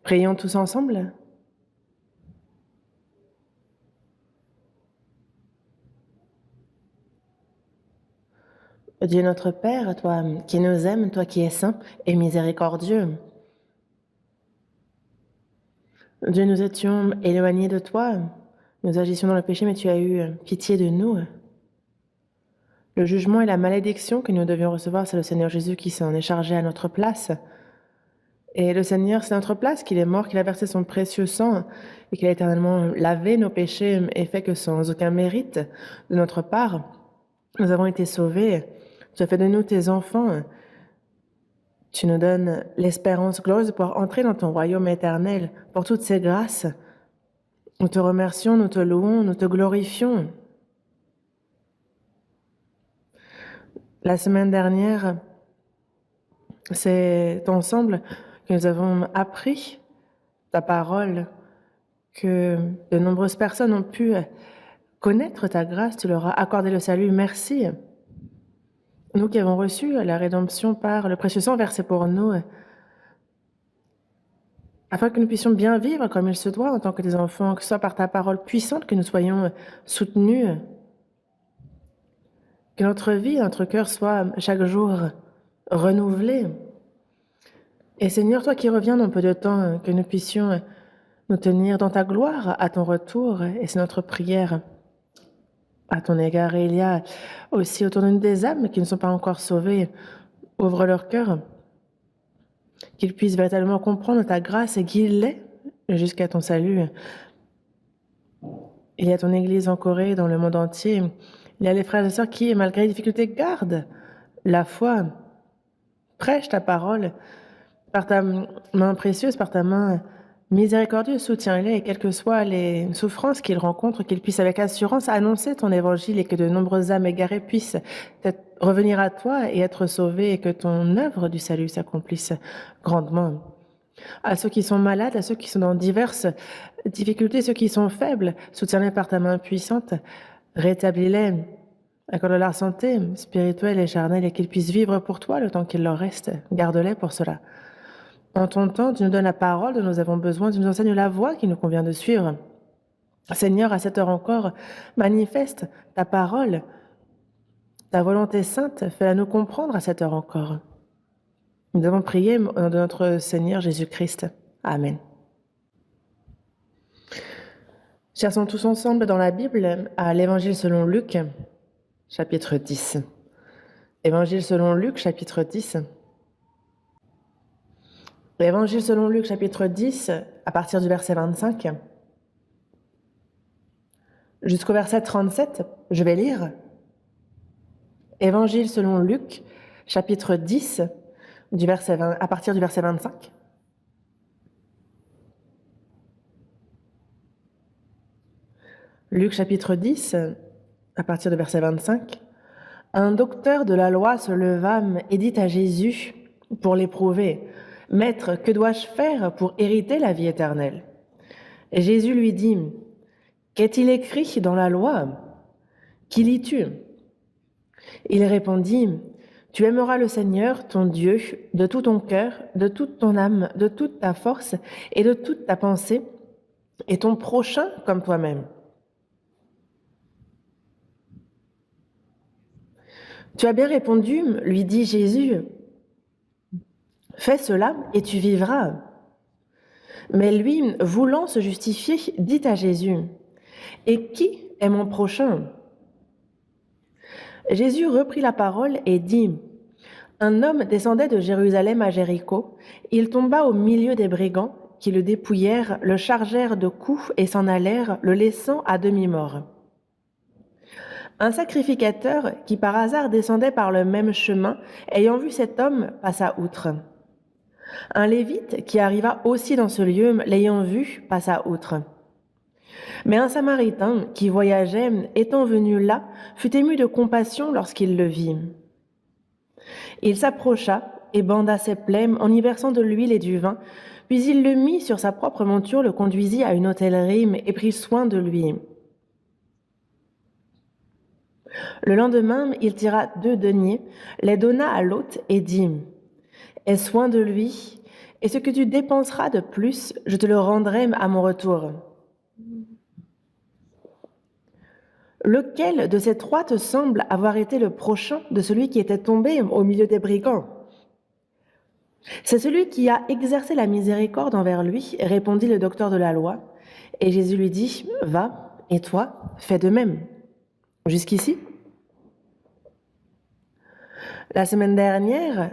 Prions tous ensemble. Dieu notre Père, toi qui nous aimes, toi qui es saint et miséricordieux. Dieu, nous étions éloignés de toi, nous agissions dans le péché, mais tu as eu pitié de nous. Le jugement et la malédiction que nous devions recevoir, c'est le Seigneur Jésus qui s'en est chargé à notre place. Et le Seigneur, c'est notre place qu'il est mort, qu'il a versé son précieux sang et qu'il a éternellement lavé nos péchés et fait que sans aucun mérite de notre part, nous avons été sauvés. Tu as fait de nous tes enfants. Tu nous donnes l'espérance glorieuse de pouvoir entrer dans ton royaume éternel. Pour toutes ces grâces, nous te remercions, nous te louons, nous te glorifions. La semaine dernière, c'est ensemble que nous avons appris ta parole, que de nombreuses personnes ont pu connaître ta grâce, tu leur as accordé le salut, merci. Nous qui avons reçu la rédemption par le précieux sang versé pour nous, afin que nous puissions bien vivre comme il se doit en tant que des enfants, que ce soit par ta parole puissante, que nous soyons soutenus, que notre vie, notre cœur soit chaque jour renouvelé. Et Seigneur, toi qui reviens dans peu de temps, que nous puissions nous tenir dans ta gloire à ton retour, et c'est notre prière à ton égard. Et il y a aussi autour de nous des âmes qui ne sont pas encore sauvées. Ouvre leur cœur, qu'ils puissent véritablement comprendre ta grâce et guide-les jusqu'à ton salut. Il y a ton Église en Corée, dans le monde entier. Il y a les frères et sœurs qui, malgré les difficultés, gardent la foi, prêchent ta parole par ta main précieuse, par ta main miséricordieuse, soutiens-les, et quelles que soient les souffrances qu'ils rencontrent, qu'ils puissent avec assurance annoncer ton évangile et que de nombreuses âmes égarées puissent revenir à toi et être sauvées et que ton œuvre du salut s'accomplisse grandement. À ceux qui sont malades, à ceux qui sont dans diverses difficultés, ceux qui sont faibles, soutiens-les par ta main puissante, rétablis-les, accorde leur santé spirituelle et charnelle et qu'ils puissent vivre pour toi le temps qu'il leur reste. Garde-les pour cela. En ton temps, tu nous donnes la parole dont nous avons besoin, tu nous enseignes la voie qu'il nous convient de suivre. Seigneur, à cette heure encore, manifeste ta parole, ta volonté sainte, fais-la nous comprendre à cette heure encore. Nous avons prié au nom de notre Seigneur Jésus-Christ. Amen. Cherchons tous ensemble dans la Bible à l'Évangile selon Luc, chapitre 10. Évangile selon Luc, chapitre 10. Évangile selon Luc, chapitre 10, à partir du verset 25 jusqu'au verset 37, je vais lire. Évangile selon Luc, chapitre 10, à partir du verset 25. Luc, chapitre 10, à partir du verset 25. Un docteur de la loi se leva et dit à Jésus, pour l'éprouver, « Maître, que dois-je faire pour hériter la vie éternelle ?» Et Jésus lui dit, « Qu'est-il écrit dans la loi? Qui lis-tu » Il répondit, « Tu aimeras le Seigneur, ton Dieu, de tout ton cœur, de toute ton âme, de toute ta force et de toute ta pensée, et ton prochain comme toi-même. » Tu as bien répondu, lui dit Jésus. Fais cela et tu vivras. Mais lui, voulant se justifier, dit à Jésus, et qui est mon prochain? Jésus reprit la parole et dit, un homme descendait de Jérusalem à Jéricho. Il tomba au milieu des brigands qui le dépouillèrent, le chargèrent de coups et s'en allèrent, le laissant à demi-mort. Un sacrificateur qui par hasard descendait par le même chemin, ayant vu cet homme, passa outre. Un lévite qui arriva aussi dans ce lieu, l'ayant vu, passa outre. Mais un samaritain qui voyageait, étant venu là, fut ému de compassion lorsqu'il le vit. Il s'approcha et banda ses plaies en y versant de l'huile et du vin, puis il le mit sur sa propre monture, le conduisit à une hôtellerie et prit soin de lui. Le lendemain, il tira 2 deniers, les donna à l'hôte et dit « Aie soin de lui, Et ce que tu dépenseras de plus, je te le rendrai à mon retour. Lequel de ces trois te semble avoir été le prochain de celui qui était tombé au milieu des brigands? C'est celui qui a exercé la miséricorde envers lui, répondit le docteur de la loi. Et Jésus lui dit, va, et toi, fais de même. Jusqu'ici? La semaine dernière,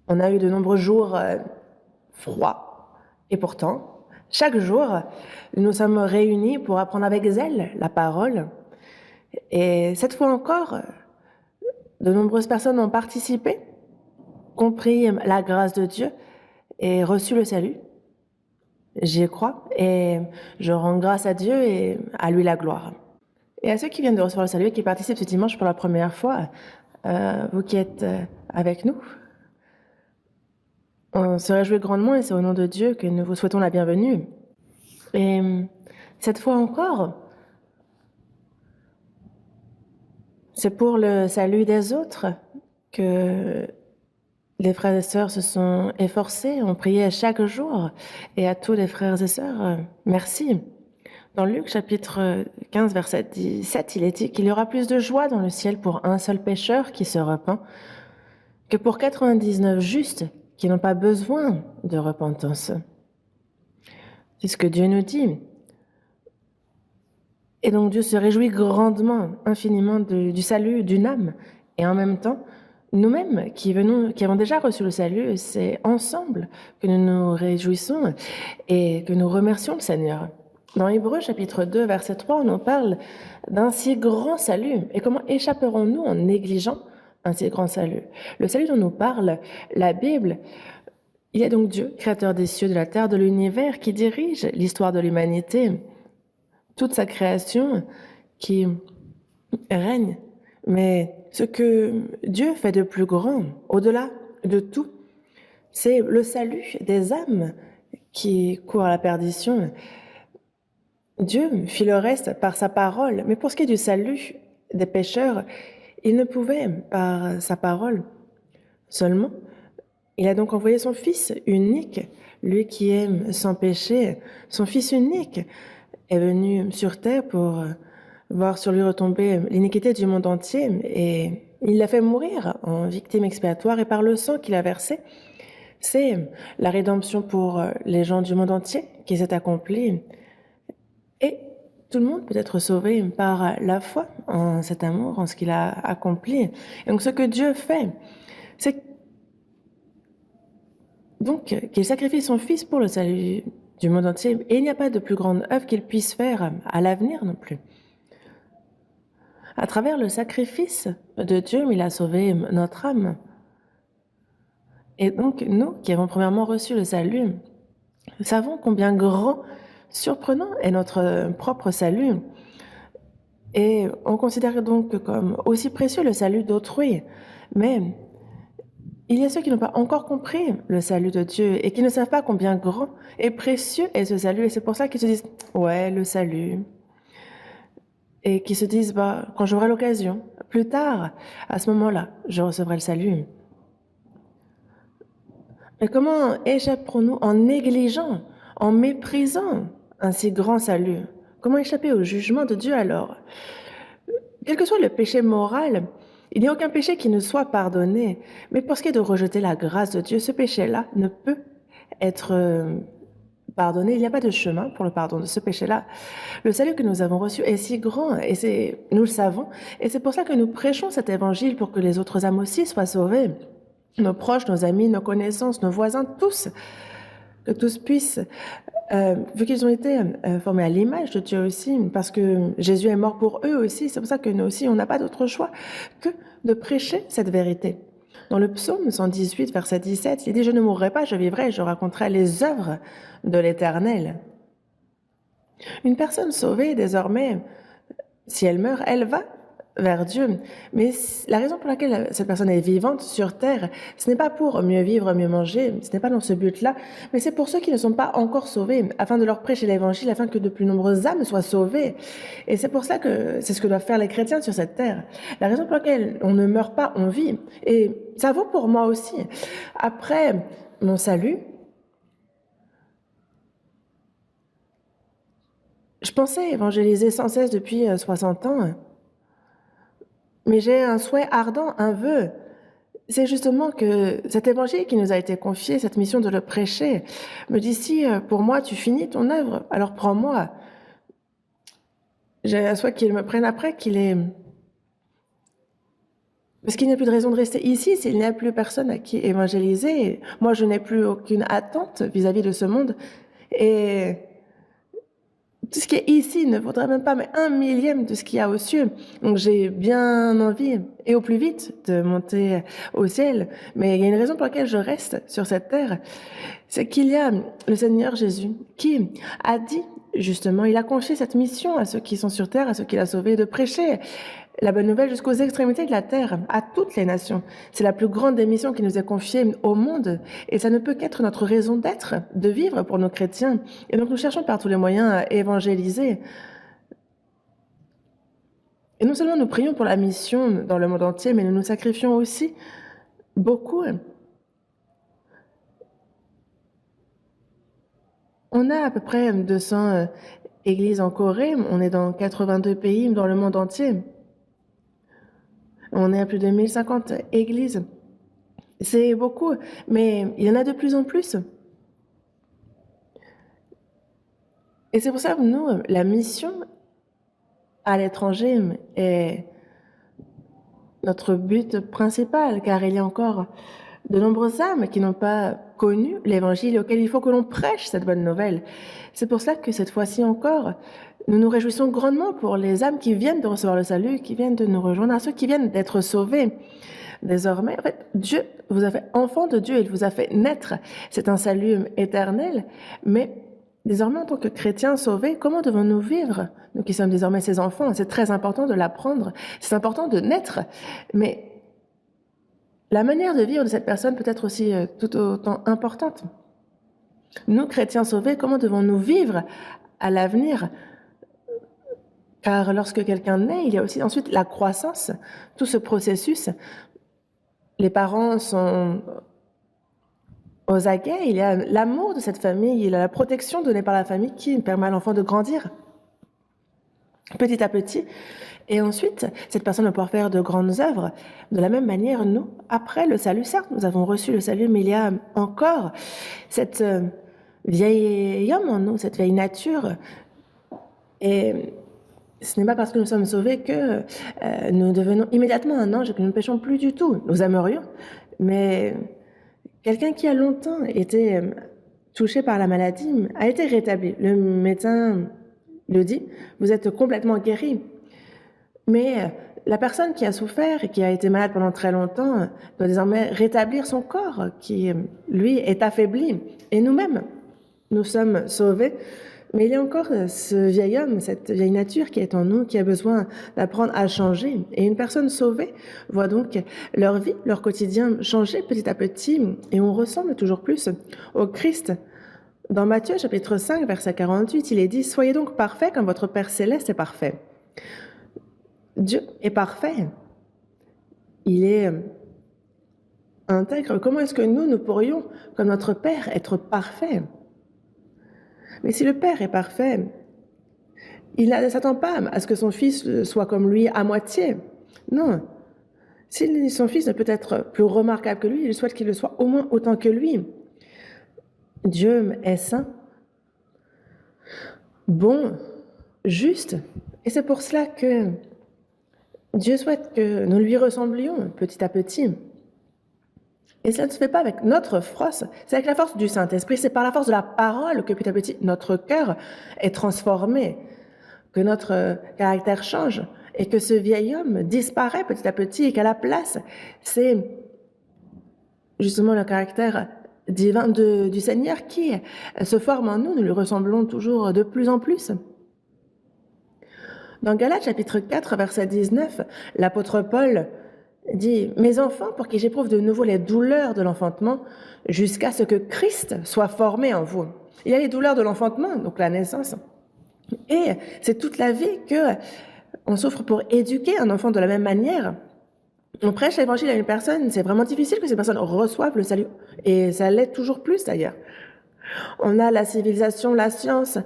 on a eu de nombreux jours froids. Et pourtant, chaque jour, nous sommes réunis pour apprendre avec zèle la parole. Et cette fois encore, de nombreuses personnes ont participé, compris la grâce de Dieu et reçu le salut. J'y crois et je rends grâce à Dieu et à lui la gloire. Et à ceux qui viennent de recevoir le salut et qui participent ce dimanche pour la première fois, vous qui êtes avec nous, on se réjouit grandement et c'est au nom de Dieu que nous vous souhaitons la bienvenue. Et cette fois encore, c'est pour le salut des autres que les frères et sœurs se sont efforcés, ont prié chaque jour. Et à tous les frères et sœurs, merci. Dans Luc chapitre 15, verset 17, il est dit qu'il y aura plus de joie dans le ciel pour un seul pécheur qui se repent que pour 99 justes qui n'ont pas besoin de repentance. C'est ce que Dieu nous dit. Et donc Dieu se réjouit grandement, infiniment du salut d'une âme. Et en même temps, nous-mêmes qui avons déjà reçu le salut, c'est ensemble que nous nous réjouissons et que nous remercions le Seigneur. Dans Hébreux chapitre 2, verset 3, on nous parle d'un si grand salut. Et comment échapperons-nous en négligeant un si grand salut? Le salut dont nous parle la Bible, il est donc Dieu, créateur des cieux, de la terre, de l'univers, qui dirige l'histoire de l'humanité, toute sa création qui règne. Mais ce que Dieu fait de plus grand, au-delà de tout, c'est le salut des âmes qui courent à la perdition. Dieu fit le reste par sa parole, mais pour ce qui est du salut des pécheurs, il ne pouvait par sa parole seulement. Il a donc envoyé son Fils unique, lui qui aime sans péché. Son Fils unique est venu sur terre pour voir sur lui retomber l'iniquité du monde entier, et il l'a fait mourir en victime expiatoire, et par le sang qu'il a versé, c'est la rédemption pour les gens du monde entier qui s'est accomplie. Et tout le monde peut être sauvé par la foi en cet amour, en ce qu'il a accompli. Et donc ce que Dieu fait, c'est donc qu'il sacrifie son Fils pour le salut du monde entier. Et il n'y a pas de plus grande œuvre qu'il puisse faire à l'avenir non plus. À travers le sacrifice de Dieu, il a sauvé notre âme. Et donc, nous qui avons premièrement reçu le salut, nous savons combien grand, surprenant est notre propre salut. Et on considère donc comme aussi précieux le salut d'autrui. Mais il y a ceux qui n'ont pas encore compris le salut de Dieu et qui ne savent pas combien grand et précieux est ce salut. Et c'est pour ça qu'ils se disent « ouais, le salut ». Et qui se disent bah, « quand j'aurai l'occasion, plus tard, à ce moment-là, je recevrai le salut ». Mais comment échapperons-nous en négligeant, en méprisant un si grand salut? Comment échapper au jugement de Dieu alors? Quel que soit le péché moral, il n'y a aucun péché qui ne soit pardonné. Mais pour ce qui est de rejeter la grâce de Dieu, ce péché-là ne peut être pardonné. Il n'y a pas de chemin pour le pardon de ce péché-là. Le salut que nous avons reçu est si grand, et nous le savons, et c'est pour ça que nous prêchons cet évangile pour que les autres âmes aussi soient sauvées. Nos proches, nos amis, nos connaissances, nos voisins, tous, que tous puissent, vu qu'ils ont été formés à l'image de Dieu aussi, parce que Jésus est mort pour eux aussi, c'est pour ça que nous aussi, on n'a pas d'autre choix que de prêcher cette vérité. Dans le psaume 118, verset 17, il dit « Je ne mourrai pas, je vivrai, je raconterai les œuvres de l'Éternel ». Une personne sauvée, désormais, si elle meurt, elle va vers Dieu. Mais la raison pour laquelle cette personne est vivante sur terre, ce n'est pas pour mieux vivre, mieux manger, ce n'est pas dans ce but-là, mais c'est pour ceux qui ne sont pas encore sauvés, afin de leur prêcher l'évangile, afin que de plus nombreuses âmes soient sauvées. Et c'est pour ça que c'est ce que doivent faire les chrétiens sur cette terre. La raison pour laquelle on ne meurt pas, on vit. Et ça vaut pour moi aussi. Après mon salut, je pensais évangéliser sans cesse depuis 60 ans, mais j'ai un souhait ardent, un vœu. C'est justement que cet évangile qui nous a été confié, cette mission de le prêcher, me dit si pour moi tu finis ton œuvre, alors prends-moi. J'ai un souhait qu'il me prenne après, parce qu'il n'y a plus de raison de rester ici s'il n'y a plus personne à qui évangéliser. Moi, je n'ai plus aucune attente vis-à-vis de ce monde. Et tout ce qui est ici ne vaudrait même pas mais 1/1000 de ce qu'il y a aux cieux. Donc j'ai bien envie, et au plus vite, de monter au ciel. Mais il y a une raison pour laquelle je reste sur cette terre, c'est qu'il y a le Seigneur Jésus qui a dit, justement, il a confié cette mission à ceux qui sont sur terre, à ceux qu'il a sauvés, de prêcher la bonne nouvelle jusqu'aux extrémités de la terre, à toutes les nations. C'est la plus grande des missions qui nous est confiée au monde, et ça ne peut qu'être notre raison d'être, de vivre pour nos chrétiens. Et donc nous cherchons par tous les moyens à évangéliser. Et non seulement nous prions pour la mission dans le monde entier, mais nous nous sacrifions aussi beaucoup. On a à peu près 200 églises en Corée, on est dans 82 pays dans le monde entier. On est à plus de 1050 églises. C'est beaucoup, mais il y en a de plus en plus. Et c'est pour ça que nous, la mission à l'étranger est notre but principal, car il y a encore de nombreuses âmes qui n'ont pas connu l'Évangile et auxquelles il faut que l'on prêche cette bonne nouvelle. C'est pour cela que cette fois-ci encore, nous nous réjouissons grandement pour les âmes qui viennent de recevoir le salut, qui viennent de nous rejoindre, à ceux qui viennent d'être sauvés. Désormais, en fait, Dieu vous a fait enfant de Dieu, il vous a fait naître. C'est un salut éternel, mais désormais, en tant que chrétiens sauvés, comment devons-nous vivre? Nous qui sommes désormais ses enfants, c'est très important de l'apprendre, c'est important de naître, mais la manière de vivre de cette personne peut être aussi tout autant importante. Nous, chrétiens sauvés, comment devons-nous vivre à l'avenir? Car lorsque quelqu'un naît, il y a aussi ensuite la croissance, tout ce processus. Les parents sont aux aguets, il y a l'amour de cette famille, il y a la protection donnée par la famille qui permet à l'enfant de grandir petit à petit. Et ensuite, cette personne va pouvoir faire de grandes œuvres. De la même manière, nous, après le salut, certes, nous avons reçu le salut, mais il y a encore cette vieille homme en nous, cette vieille nature. Et ce n'est pas parce que nous sommes sauvés que nous devenons immédiatement un ange et que nous ne péchons plus du tout. Nous aimerions, mais quelqu'un qui a longtemps été touché par la maladie a été rétabli. Le médecin le dit, vous êtes complètement guéri. Mais la personne qui a souffert et qui a été malade pendant très longtemps doit désormais rétablir son corps qui, lui, est affaibli. Et nous-mêmes, nous sommes sauvés. Mais il y a encore ce vieil homme, cette vieille nature qui est en nous, qui a besoin d'apprendre à changer. Et une personne sauvée voit donc leur vie, leur quotidien changer petit à petit, et on ressemble toujours plus au Christ. Dans Matthieu chapitre 5, verset 48, il est dit « Soyez donc parfaits comme votre Père céleste est parfait ». Dieu est parfait. Il est intègre. Comment est-ce que nous pourrions, comme notre Père, être parfaits? Mais si le Père est parfait, il ne s'attend pas à ce que son Fils soit comme lui à moitié. Non. Si son Fils ne peut être plus remarquable que lui, il souhaite qu'il le soit au moins autant que lui. Dieu est saint, bon, juste. Et c'est pour cela que Dieu souhaite que nous lui ressemblions petit à petit. Et cela ne se fait pas avec notre force, c'est avec la force du Saint-Esprit, c'est par la force de la parole que petit à petit notre cœur est transformé, que notre caractère change et que ce vieil homme disparaît petit à petit et qu'à la place, c'est justement le caractère divin du Seigneur qui se forme en nous, nous lui ressemblons toujours de plus en plus. Dans Galates chapitre 4, verset 19, l'apôtre Paul dit « Mes enfants, pour qui j'éprouve de nouveau les douleurs de l'enfantement, jusqu'à ce que Christ soit formé en vous. » Il y a les douleurs de l'enfantement, donc la naissance, et c'est toute la vie que on souffre pour éduquer un enfant de la même manière. On prêche l'évangile à une personne, c'est vraiment difficile que ces personnes reçoivent le salut, et ça l'est toujours plus d'ailleurs. On a la civilisation, la science,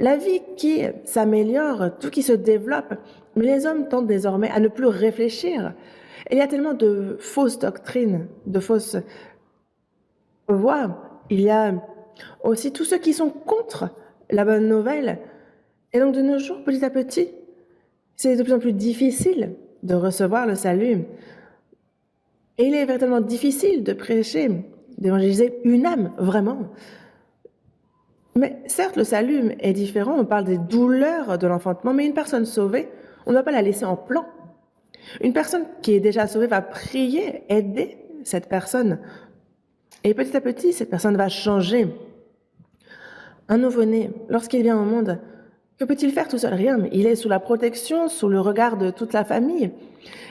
la vie qui s'améliore, tout qui se développe, mais les hommes tentent désormais à ne plus réfléchir. Et il y a tellement de fausses doctrines, de fausses voies. Il y a aussi tous ceux qui sont contre la bonne nouvelle. Et donc de nos jours, petit à petit, c'est de plus en plus difficile de recevoir le salut. Et il est véritablement difficile de prêcher, d'évangéliser une âme, vraiment. Mais certes, le salut est différent, on parle des douleurs de l'enfantement, mais une personne sauvée, on ne va pas la laisser en plan. Une personne qui est déjà sauvée va prier, aider cette personne. Et petit à petit, cette personne va changer. Un nouveau-né, lorsqu'il vient au monde, que peut-il faire tout seul? Rien. Il est sous la protection, sous le regard de toute la famille.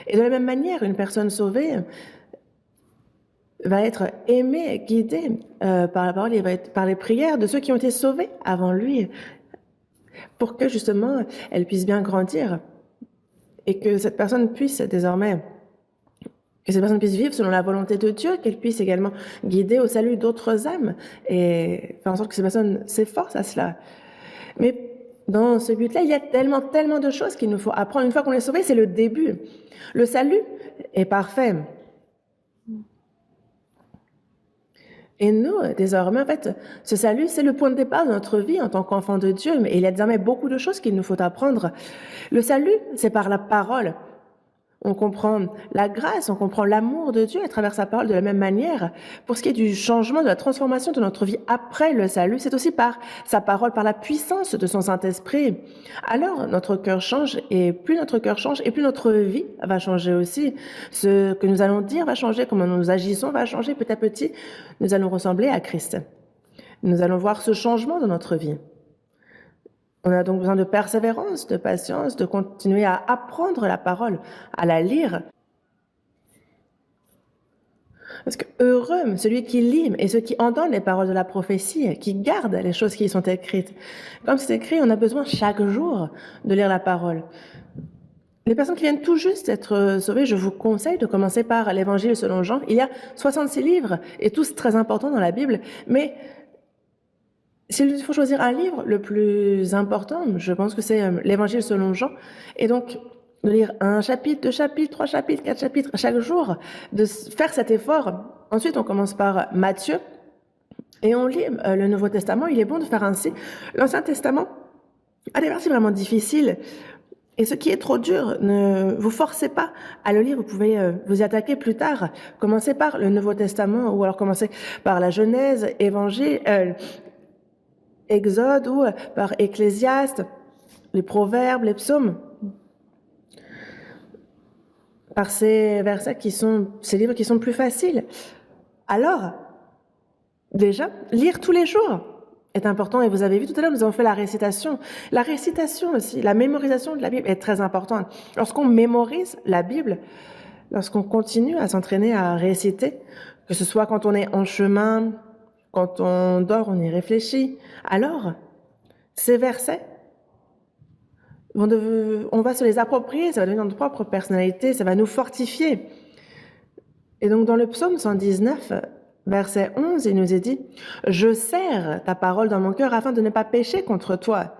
Et de la même manière, une personne sauvée va être aimée, guidée par la parole, et va être par les prières de ceux qui ont été sauvés avant lui, pour que justement elle puisse bien grandir et que cette personne puisse désormais, que cette personne puisse vivre selon la volonté de Dieu, qu'elle puisse également guider au salut d'autres âmes et faire en sorte que ces personnes s'efforcent à cela. Mais dans ce but-là, il y a tellement de choses qu'il nous faut apprendre. Une fois qu'on est sauvé, c'est le début. Le salut est parfait. Et nous, désormais, en fait, ce salut, c'est le point de départ de notre vie en tant qu'enfant de Dieu. Mais il y a désormais beaucoup de choses qu'il nous faut apprendre. Le salut, c'est par la parole. On comprend la grâce, on comprend l'amour de Dieu à travers sa parole de la même manière. Pour ce qui est du changement, de la transformation de notre vie après le salut, c'est aussi par sa parole, par la puissance de son Saint-Esprit. Alors, notre cœur change, et plus notre cœur change, et plus notre vie va changer aussi. Ce que nous allons dire va changer, comment nous agissons va changer petit à petit. Nous allons ressembler à Christ. Nous allons voir ce changement dans notre vie. On a donc besoin de persévérance, de patience, de continuer à apprendre la parole, à la lire. Parce que heureux celui qui lit et ceux qui entendent les paroles de la prophétie, qui gardent les choses qui y sont écrites. Comme c'est écrit, on a besoin chaque jour de lire la parole. Les personnes qui viennent tout juste d'être sauvées, je vous conseille de commencer par l'Évangile selon Jean. Il y a 66 livres, et tous très importants dans la Bible, mais s'il faut choisir un livre, le plus important, je pense que c'est l'Évangile selon Jean. Et donc, de lire un chapitre, 2 chapitres, 3 chapitres, 4 chapitres chaque jour, de faire cet effort. Ensuite, on commence par Matthieu et on lit le Nouveau Testament. Il est bon de faire ainsi. L'Ancien Testament a des parties vraiment difficiles. Et ce qui est trop dur, ne vous forcez pas à le lire. Vous pouvez vous y attaquer plus tard. Commencez par le Nouveau Testament ou alors commencez par la Genèse, Évangile, Exode ou par Ecclésiaste, les Proverbes, les Psaumes, par ces versets ces livres qui sont plus faciles. Alors, déjà, lire tous les jours est important. Et vous avez vu tout à l'heure, nous avons fait la récitation. La récitation aussi, la mémorisation de la Bible est très importante. Lorsqu'on mémorise la Bible, lorsqu'on continue à s'entraîner à réciter, que ce soit quand on est en chemin, quand on dort, on y réfléchit. Alors, ces versets, on va se les approprier, ça va devenir notre propre personnalité, ça va nous fortifier. Et donc, dans le psaume 119, verset 11, il nous est dit « Je serre ta parole dans mon cœur afin de ne pas pécher contre toi. »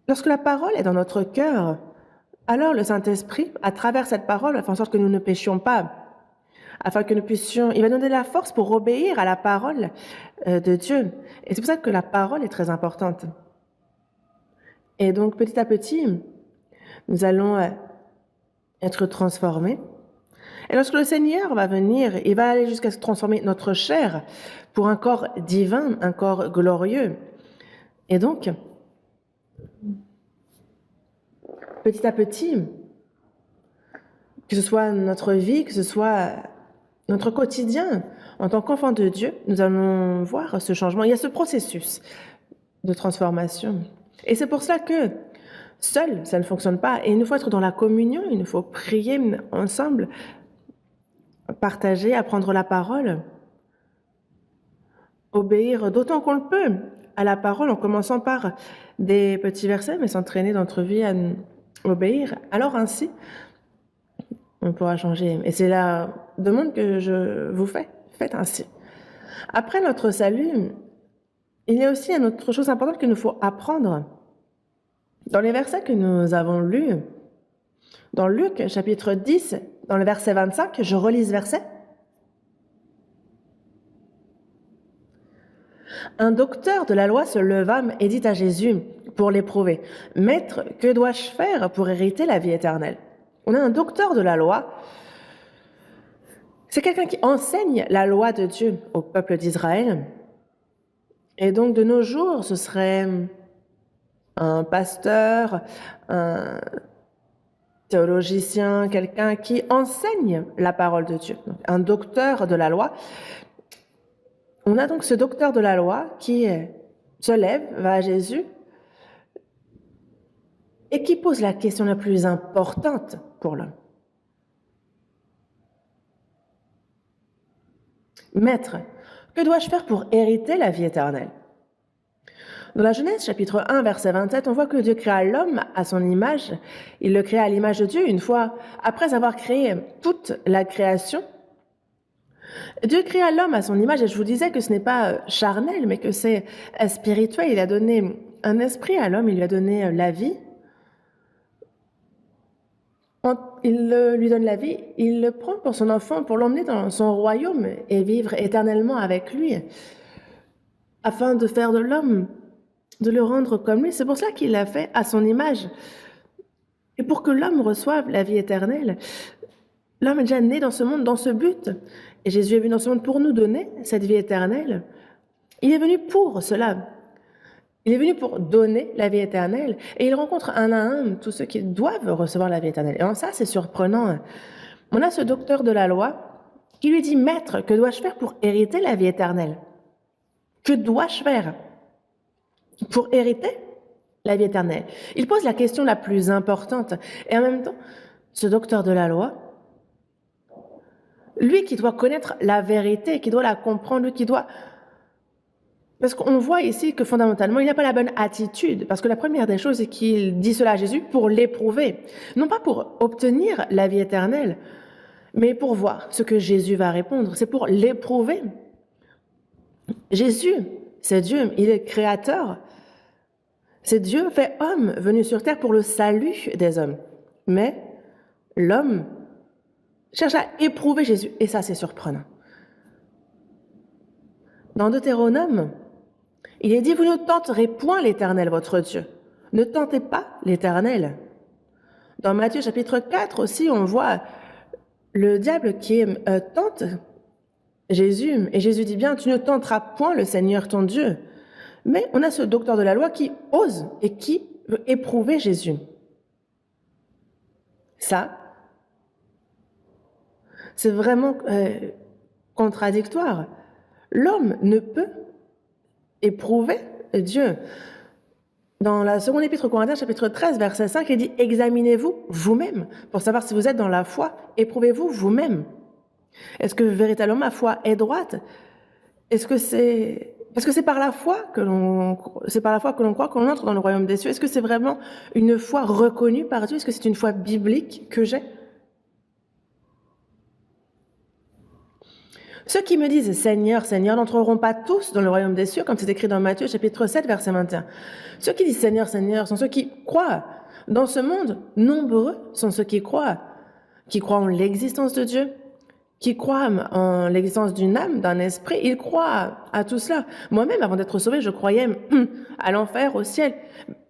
Lorsque la parole est dans notre cœur, alors le Saint-Esprit, à travers cette parole, va faire en sorte que nous ne péchions pas, afin que nous puissions... Il va nous donner la force pour obéir à la parole de Dieu. Et c'est pour ça que la parole est très importante. Et donc, petit à petit, nous allons être transformés. Et lorsque le Seigneur va venir, il va aller jusqu'à transformer notre chair pour un corps divin, un corps glorieux. Et donc, petit à petit, que ce soit notre vie, que ce soit notre quotidien, en tant qu'enfant de Dieu, nous allons voir ce changement. Il y a ce processus de transformation. Et c'est pour cela que Seul, ça ne fonctionne pas. Et il nous faut être dans la communion, il nous faut prier ensemble, partager, apprendre la parole, obéir d'autant qu'on le peut à la parole, en commençant par des petits versets, mais s'entraîner dans notre vie à obéir. Alors ainsi, on pourra changer. Et c'est la demande que je vous fais. Faites ainsi. Après notre salut, il y a aussi une autre chose importante qu'il nous faut apprendre. Dans les versets que nous avons lus, dans Luc chapitre 10, dans le verset 25, je relis ce verset. Un docteur de la loi se leva et dit à Jésus pour l'éprouver, « Maître, que dois-je faire pour hériter la vie éternelle ?» On a un docteur de la loi. C'est quelqu'un qui enseigne la loi de Dieu au peuple d'Israël. Et donc de nos jours, ce serait un pasteur, un théologicien, quelqu'un qui enseigne la parole de Dieu, donc un docteur de la loi. On a donc ce docteur de la loi qui se lève, va à Jésus et qui pose la question la plus importante pour l'homme. Maître, que dois-je faire pour hériter la vie éternelle? Dans la Genèse, chapitre 1, verset 27, on voit que Dieu créa l'homme à son image. Il le créa à l'image de Dieu. Une fois, après avoir créé toute la création, Dieu créa l'homme à son image. Et je vous disais que ce n'est pas charnel, mais que c'est spirituel. Il a donné un esprit à l'homme, il lui a donné la vie. Il lui donne la vie, il le prend pour son enfant, pour l'emmener dans son royaume et vivre éternellement avec lui, afin de faire de l'homme, de le rendre comme lui. C'est pour ça qu'il l'a fait à son image. Et pour que l'homme reçoive la vie éternelle, l'homme est déjà né dans ce monde, dans ce but. Et Jésus est venu dans ce monde pour nous donner cette vie éternelle. Il est venu pour cela. Il est venu pour donner la vie éternelle. Et il rencontre un à un tous ceux qui doivent recevoir la vie éternelle. Et en ça, c'est surprenant. On a ce docteur de la loi qui lui dit, « Maître, que dois-je faire pour hériter la vie éternelle? Que dois-je faire pour hériter la vie éternelle ?» Il pose la question la plus importante. Et en même temps, ce docteur de la loi, lui qui doit connaître la vérité, qui doit la comprendre, lui qui doit... Parce qu'on voit ici que fondamentalement, il n'a pas la bonne attitude. Parce que la première des choses, c'est qu'il dit cela à Jésus pour l'éprouver. Non pas pour obtenir la vie éternelle, mais pour voir ce que Jésus va répondre. C'est pour l'éprouver. Jésus, c'est Dieu, il est créateur. C'est Dieu fait homme, venu sur terre pour le salut des hommes. Mais l'homme cherche à éprouver Jésus. Et ça, c'est surprenant. Dans Deutéronome, il est dit, vous ne tenterez point l'Éternel, votre Dieu. Ne tentez pas l'Éternel. Dans Matthieu chapitre 4 aussi, on voit le diable qui tente Jésus. Et Jésus dit bien, tu ne tenteras point le Seigneur ton Dieu. Mais on a ce docteur de la loi qui ose et qui veut éprouver Jésus. Ça, c'est vraiment contradictoire. L'homme ne peut éprouver Dieu. Dans la seconde épître aux Corinthiens, chapitre 13, verset 5, il dit « Examinez-vous vous-même pour savoir si vous êtes dans la foi. Éprouvez-vous vous-même. Est-ce que véritablement ma foi est droite? Est-ce que c'est... Parce que c'est par la foi que l'on croit qu'on entre dans le royaume des cieux. Est-ce que c'est vraiment une foi reconnue par Dieu? Est-ce que c'est une foi biblique que j'ai? Ceux qui me disent « Seigneur, Seigneur » n'entreront pas tous dans le royaume des cieux, comme c'est écrit dans Matthieu chapitre 7, verset 21. Ceux qui disent « Seigneur, Seigneur » sont ceux qui croient. Dans ce monde, nombreux sont ceux qui croient en l'existence de Dieu, qui croient en l'existence d'une âme, d'un esprit. Ils croient à tout cela. Moi-même, avant d'être sauvé, je croyais à l'enfer, au ciel.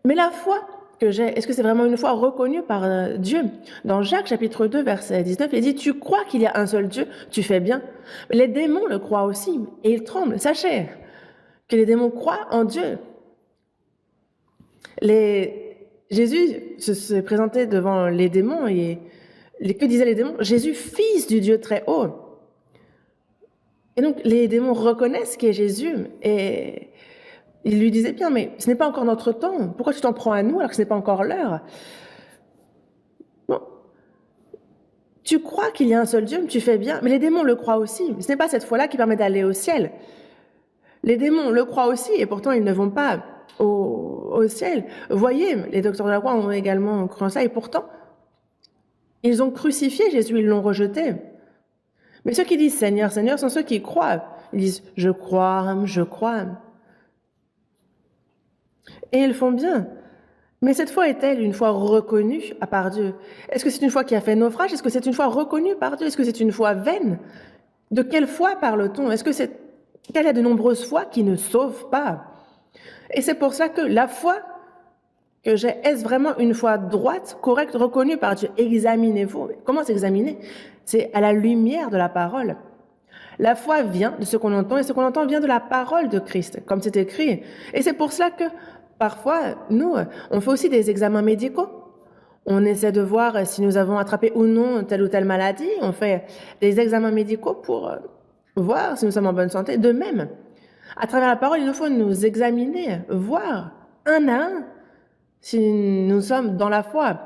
Mais la foi que j'ai, est-ce que c'est vraiment une foi reconnue par Dieu? Dans Jacques chapitre 2, verset 19, il dit « Tu crois qu'il y a un seul Dieu, tu fais bien. » Les démons le croient aussi, et ils tremblent. Sachez que les démons croient en Dieu. Jésus se présentait devant les démons, et que disaient les démons? Jésus, fils du Dieu très haut. Et donc, les démons reconnaissent qui est Jésus, et Il lui disait bien, mais ce n'est pas encore notre temps. Pourquoi tu t'en prends à nous alors que ce n'est pas encore l'heure? Bon, tu crois qu'il y a un seul Dieu, mais tu fais bien. Mais les démons le croient aussi. Ce n'est pas cette foi-là qui permet d'aller au ciel. Les démons le croient aussi, et pourtant ils ne vont pas au ciel. Voyez, les docteurs de la loi ont également cru en ça, et pourtant, ils ont crucifié Jésus, ils l'ont rejeté. Mais ceux qui disent Seigneur, Seigneur sont ceux qui croient. Ils disent je crois, je crois. Et ils font bien. Mais cette foi est-elle une foi reconnue par Dieu? Est-ce que c'est une foi qui a fait naufrage? Est-ce que c'est une foi reconnue par Dieu? Est-ce que c'est une foi vaine? De quelle foi parle-t-on? Est-ce que c'est qu'il y a de nombreuses fois qui ne sauvent pas? Et c'est pour ça que la foi que j'ai, est-ce vraiment une foi droite, correcte, reconnue par Dieu? Examinez-vous. Comment s'examiner? C'est à la lumière de la parole. La foi vient de ce qu'on entend, et ce qu'on entend vient de la parole de Christ, comme c'est écrit. Et c'est pour cela que parfois, nous, on fait aussi des examens médicaux. On essaie de voir si nous avons attrapé ou non telle ou telle maladie. On fait des examens médicaux pour voir si nous sommes en bonne santé. De même, à travers la parole, il nous faut nous examiner, voir un à un si nous sommes dans la foi.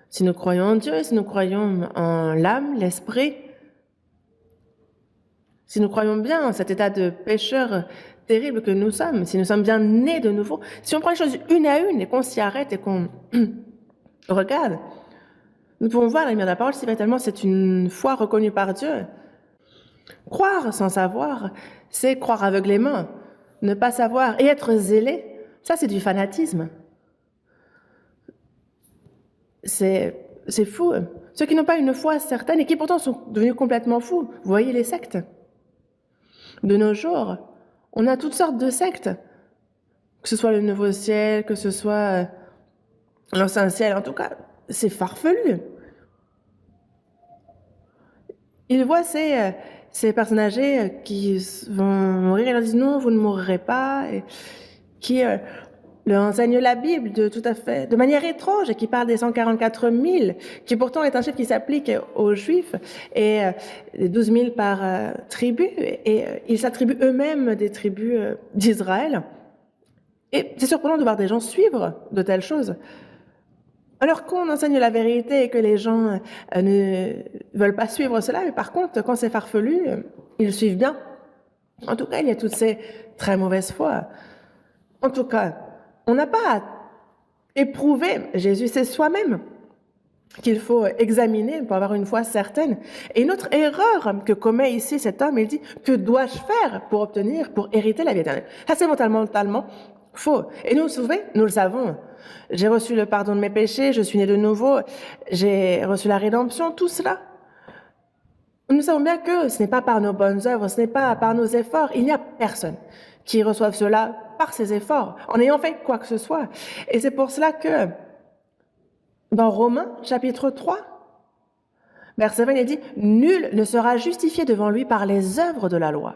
Si nous croyons en Dieu, si nous croyons en l'âme, l'esprit, si nous croyons bien en cet état de pécheur terrible que nous sommes, si nous sommes bien nés de nouveau, si on prend les choses une à une et qu'on s'y arrête et qu'on regarde, nous pouvons voir la lumière de la parole si véritablement c'est une foi reconnue par Dieu. Croire sans savoir, c'est croire aveuglément. Ne pas savoir et être zélé, ça c'est du fanatisme. C'est fou. Ceux qui n'ont pas une foi certaine et qui pourtant sont devenus complètement fous. Vous voyez les sectes? De nos jours, on a toutes sortes de sectes. Que ce soit le nouveau ciel, que ce soit l'ancien ciel, en tout cas, c'est farfelu. Ils voient ces personnes âgées qui vont mourir et leur disent non, vous ne mourrez pas, et qui leur enseignent la Bible de manière étrange et qui parlent des 144 000, qui pourtant est un chiffre qui s'applique aux Juifs, et 12 000 par tribu, et ils s'attribuent eux-mêmes des tribus d'Israël. Et c'est surprenant de voir des gens suivre de telles choses. Alors qu'on enseigne la vérité et que les gens ne veulent pas suivre cela, mais par contre, quand c'est farfelu, ils suivent bien. En tout cas, il y a toutes ces très mauvaises foi. En tout cas, on n'a pas à éprouver Jésus, c'est soi-même qu'il faut examiner pour avoir une foi certaine. Et une autre erreur que commet ici cet homme, il dit « Que dois-je faire pour hériter la vie éternelle ?» Ça, c'est totalement faux. Et nous, vous savez, nous le savons. J'ai reçu le pardon de mes péchés, je suis né de nouveau, j'ai reçu la rédemption, tout cela. Nous savons bien que ce n'est pas par nos bonnes œuvres, ce n'est pas par nos efforts. Il n'y a personne qui reçoive cela par ses efforts, en ayant fait quoi que ce soit. Et c'est pour cela que dans Romains, chapitre 3, verset 20, il est dit « Nul ne sera justifié devant lui par les œuvres de la loi. »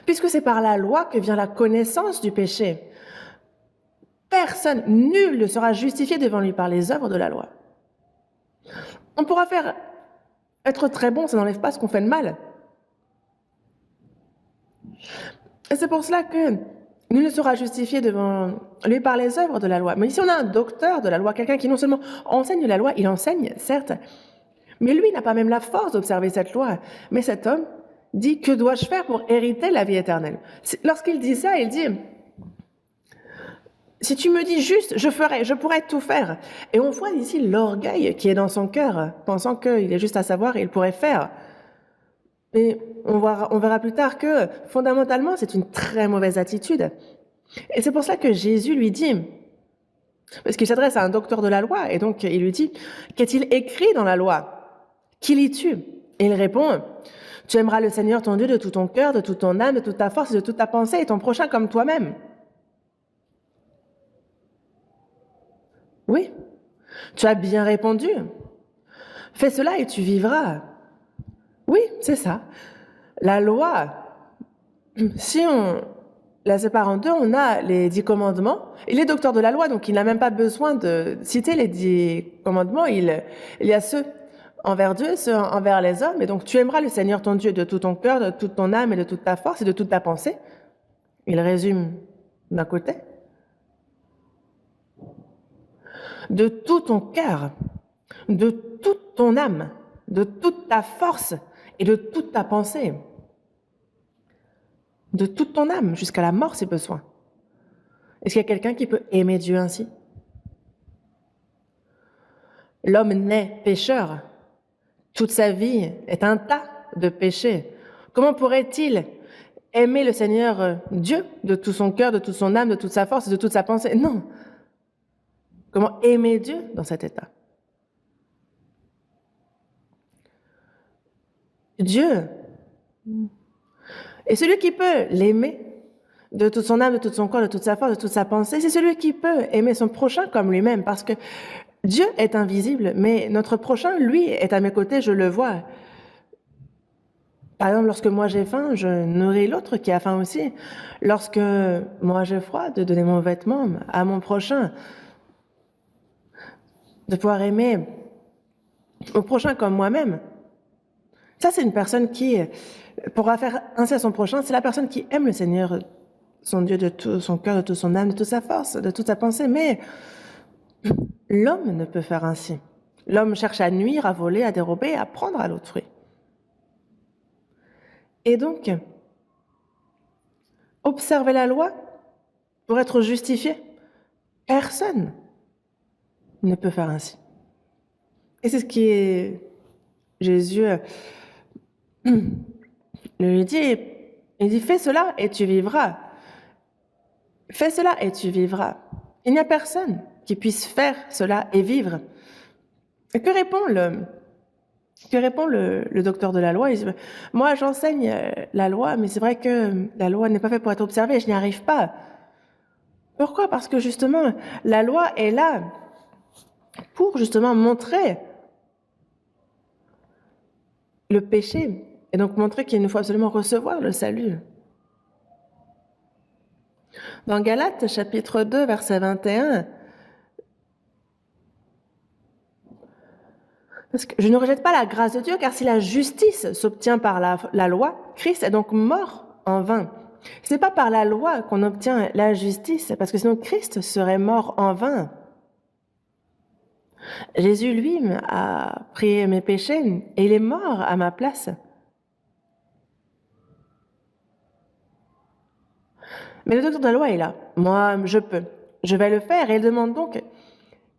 Puisque c'est par la loi que vient la connaissance du péché. Personne, nul ne sera justifié devant lui par les œuvres de la loi. On pourra être très bon, ça n'enlève pas ce qu'on fait de mal. Et c'est pour cela que nul ne sera justifié devant lui par les œuvres de la loi. Mais ici, on a un docteur de la loi, quelqu'un qui non seulement enseigne la loi, il enseigne, certes, mais lui n'a pas même la force d'observer cette loi. Mais cet homme dit « Que dois-je faire pour hériter la vie éternelle ?» Lorsqu'il dit ça, il dit « Si tu me dis juste, je pourrais tout faire. » Et on voit ici l'orgueil qui est dans son cœur, pensant qu'il est juste à savoir et il pourrait faire. Et on verra plus tard que, fondamentalement, c'est une très mauvaise attitude. Et c'est pour ça que Jésus lui dit, parce qu'il s'adresse à un docteur de la loi, et donc il lui dit, qu'est-il écrit dans la loi? Qui lis-tu? Et il répond, tu aimeras le Seigneur ton Dieu de tout ton cœur, de toute ton âme, de toute ta force et de toute ta pensée, et ton prochain comme toi-même. Oui, tu as bien répondu. Fais cela et tu vivras. Oui, c'est ça. La loi, si on la sépare en deux, on a les 10 commandements. Il est docteur de la loi, donc il n'a même pas besoin de citer les 10 commandements. Il y a ceux envers Dieu, ceux envers les hommes. Et donc, tu aimeras le Seigneur ton Dieu de tout ton cœur, de toute ton âme et de toute ta force et de toute ta pensée. Il résume d'un côté. De tout ton cœur, de toute ton âme, de toute ta force et de toute ta pensée. De toute ton âme, jusqu'à la mort si besoin. Est-ce qu'il y a quelqu'un qui peut aimer Dieu ainsi? L'homme naît pécheur. Toute sa vie est un tas de péchés. Comment pourrait-il aimer le Seigneur Dieu de tout son cœur, de toute son âme, de toute sa force et de toute sa pensée? Non. Comment aimer Dieu dans cet état? Dieu est celui qui peut l'aimer de toute son âme, de tout son corps, de toute sa force, de toute sa pensée. C'est celui qui peut aimer son prochain comme lui-même, parce que Dieu est invisible, mais notre prochain, lui, est à mes côtés, je le vois. Par exemple, lorsque moi j'ai faim, je nourris l'autre qui a faim aussi. Lorsque moi j'ai froid, de donner mon vêtement à mon prochain. De pouvoir aimer mon prochain comme moi-même. Ça, c'est une personne qui pourra faire ainsi à son prochain. C'est la personne qui aime le Seigneur, son Dieu, de tout son cœur, de toute son âme, de toute sa force, de toute sa pensée. Mais l'homme ne peut faire ainsi. L'homme cherche à nuire, à voler, à dérober, à prendre à l'autrui. Et donc, observer la loi pour être justifié, personne ne peut faire ainsi. Et c'est ce qui est Jésus lui dit, il dit, fais cela et tu vivras. Fais cela et tu vivras. Il n'y a personne qui puisse faire cela et vivre. Et que répond le docteur de la loi? Il dit, moi j'enseigne la loi, mais c'est vrai que la loi n'est pas faite pour être observée, je n'y arrive pas. Pourquoi? Parce que justement, la loi est là pour justement montrer le péché, et donc montrer qu'il nous faut absolument recevoir le salut. Dans Galates, chapitre 2, verset 21, parce que je ne rejette pas la grâce de Dieu, car si la justice s'obtient par la loi, Christ est donc mort en vain. Ce n'est pas par la loi qu'on obtient la justice, parce que sinon Christ serait mort en vain. Jésus, lui, a pris mes péchés et il est mort à ma place. Mais le docteur de la loi est là. Moi, je peux. Je vais le faire. Et il demande donc,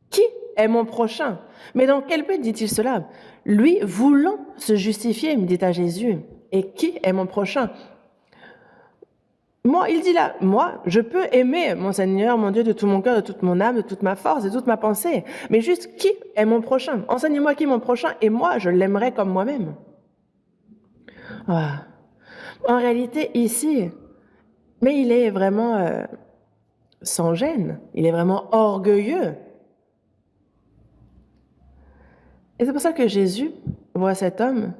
qui est mon prochain? Mais dans quel but dit-il cela? Lui, voulant se justifier, me dit à Jésus. Et qui est mon prochain? Moi, il dit là, moi, je peux aimer mon Seigneur, mon Dieu, de tout mon cœur, de toute mon âme, de toute ma force, de toute ma pensée. Mais juste, qui est mon prochain? Enseignez-moi qui est mon prochain, et moi, je l'aimerai comme moi-même. Ah. En réalité, ici, mais il est vraiment sans gêne, il est vraiment orgueilleux. Et c'est pour ça que Jésus voit cet homme,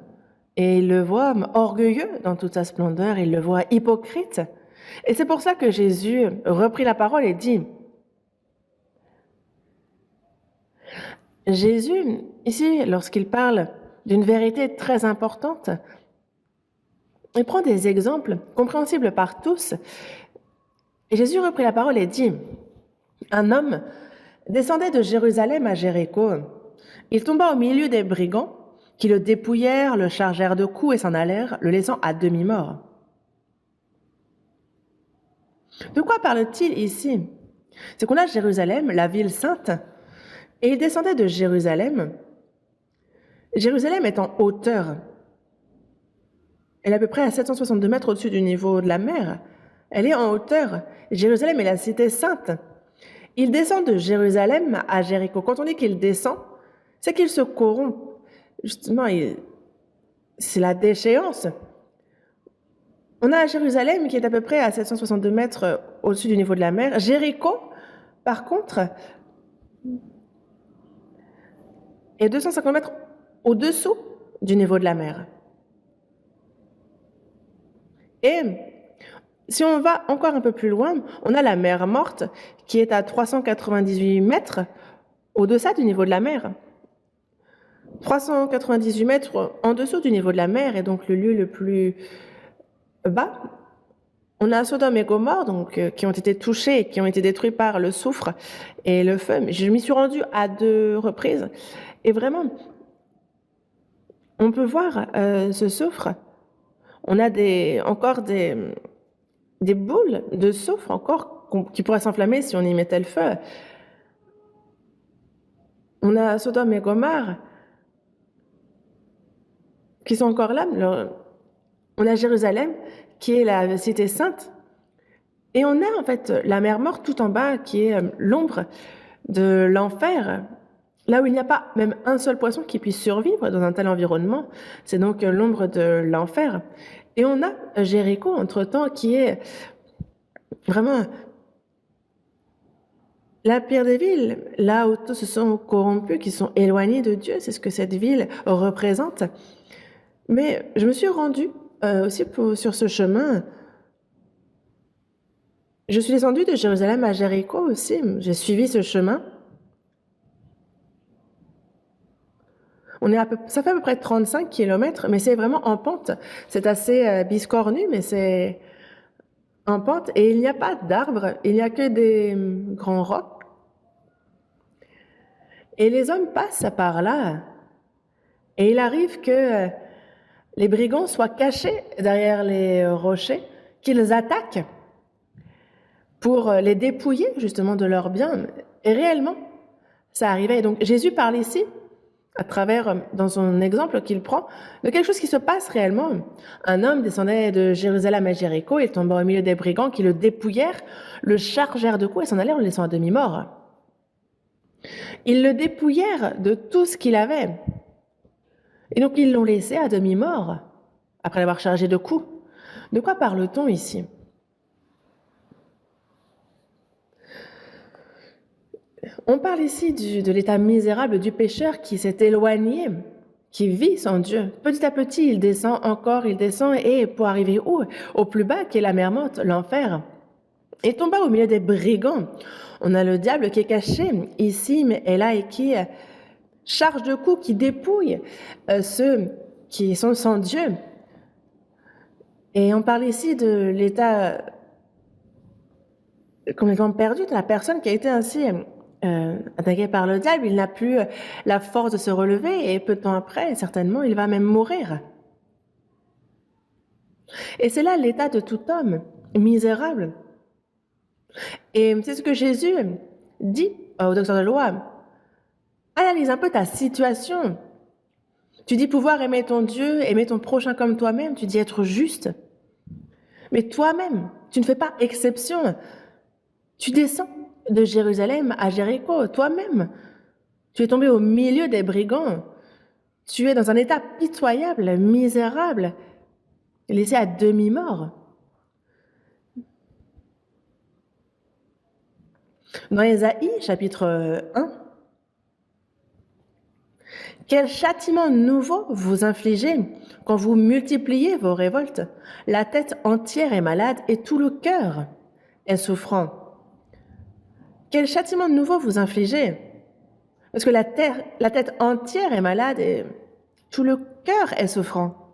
et il le voit orgueilleux dans toute sa splendeur, il le voit hypocrite. Et c'est pour ça que Jésus reprit la parole et dit, Jésus, ici, lorsqu'il parle d'une vérité très importante, il prend des exemples compréhensibles par tous. Et Jésus reprit la parole et dit, un homme descendait de Jérusalem à Jéricho. Il tomba au milieu des brigands qui le dépouillèrent, le chargèrent de coups et s'en allèrent, le laissant à demi-mort. De quoi parle-t-il ici? C'est qu'on a Jérusalem, la ville sainte, et il descendait de Jérusalem. Jérusalem est en hauteur. Elle est à peu près à 762 mètres au-dessus du niveau de la mer. Elle est en hauteur. Jérusalem est la cité sainte. Il descend de Jérusalem à Jéricho. Quand on dit qu'il descend, c'est qu'il se corrompt. Justement, c'est la déchéance. On a Jérusalem qui est à peu près à 762 mètres au-dessus du niveau de la mer. Jéricho, par contre, est 250 mètres au-dessous du niveau de la mer. Et si on va encore un peu plus loin, on a la mer Morte qui est à 398 mètres au-deçà du niveau de la mer. 398 mètres en dessous du niveau de la mer, et donc le lieu le plus bas. On a Sodome et Gomorrhe, donc, qui ont été touchés, qui ont été détruits par le soufre et le feu. Mais je m'y suis rendue à 2 reprises, et vraiment, on peut voir ce soufre. On a encore des boules de soufre encore qui pourraient s'enflammer si on y mettait le feu. On a Sodome et Gomorrhe qui sont encore là. On a Jérusalem qui est la cité sainte. Et on a en fait la mer Morte tout en bas qui est l'ombre de l'enfer, là où il n'y a pas même un seul poisson qui puisse survivre dans un tel environnement. C'est donc l'ombre de l'enfer. Et on a Jéricho, entre-temps, qui est vraiment la pire des villes, là où tous se sont corrompus, qui sont éloignés de Dieu. C'est ce que cette ville représente. Mais je me suis rendue aussi sur ce chemin. Je suis descendue de Jérusalem à Jéricho aussi. J'ai suivi ce chemin. Ça fait à peu près 35 kilomètres, mais c'est vraiment en pente. C'est assez biscornu, mais c'est en pente. Et il n'y a pas d'arbres, il n'y a que des grands rocs. Et les hommes passent par là. Et il arrive que les brigands soient cachés derrière les rochers, qu'ils attaquent pour les dépouiller justement de leurs biens. Et réellement, ça arrivait. Et donc Jésus parle ici, à travers, dans son exemple qu'il prend, de quelque chose qui se passe réellement. Un homme descendait de Jérusalem à Jéricho, il tomba au milieu des brigands qui le dépouillèrent, le chargèrent de coups et s'en allèrent en le laissant à demi-mort. Ils le dépouillèrent de tout ce qu'il avait. Et donc ils l'ont laissé à demi-mort, après l'avoir chargé de coups. De quoi parle-t-on ici ? On parle ici de l'état misérable du pécheur qui s'est éloigné, qui vit sans Dieu. Petit à petit, il descend encore, il descend, et pour arriver où ? Au plus bas, qui est la mer Morte, l'enfer. Et tomba au milieu des brigands. On a le diable qui est caché ici, mais est là, et qui charge de coups, qui dépouille ceux qui sont sans Dieu. Et on parle ici de l'état complètement perdu de la personne qui a été ainsi attaqué par le diable. Il n'a plus la force de se relever, et peu de temps après, certainement, il va même mourir. Et c'est là l'état de tout homme misérable. Et c'est ce que Jésus dit au docteur de loi. Analyse un peu ta situation. Tu dis pouvoir aimer ton Dieu, aimer ton prochain comme toi-même, tu dis être juste. Mais toi-même, tu ne fais pas exception. Tu descends de Jérusalem à Jéricho, toi-même. Tu es tombé au milieu des brigands. Tu es dans un état pitoyable, misérable, laissé à demi-mort. Dans Ésaïe, chapitre 1, quel châtiment nouveau vous infligez quand vous multipliez vos révoltes. La tête entière est malade et tout le cœur est souffrant. Quel châtiment nouveau vous infligez? Parce que la tête entière est malade et tout le cœur est souffrant.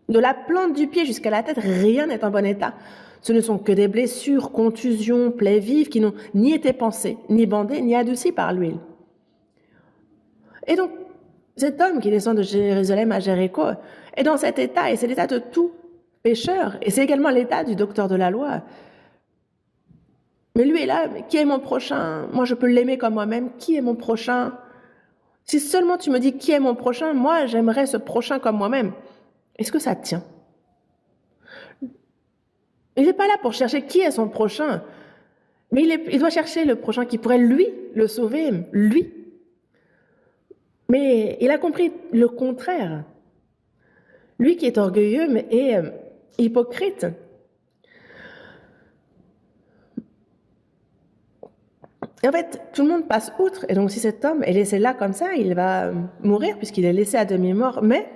De la plante du pied jusqu'à la tête, rien n'est en bon état. Ce ne sont que des blessures, contusions, plaies vives qui n'ont ni été pansées, ni bandées, ni adoucies par l'huile. Et donc, cet homme qui descend de Jérusalem à Jéricho est dans cet état, et c'est l'état de tout pécheur, et c'est également l'état du docteur de la loi. Mais lui est là, qui est mon prochain? Moi, je peux l'aimer comme moi-même. Qui est mon prochain? Si seulement tu me dis qui est mon prochain, moi, j'aimerais ce prochain comme moi-même. Est-ce que ça tient? Il n'est pas là pour chercher qui est son prochain, mais il doit chercher le prochain qui pourrait, lui, le sauver, lui. Mais il a compris le contraire. Lui qui est orgueilleux mais est hypocrite. Et en fait, tout le monde passe outre. Et donc, si cet homme est laissé là comme ça, il va mourir puisqu'il est laissé à demi-mort. Mais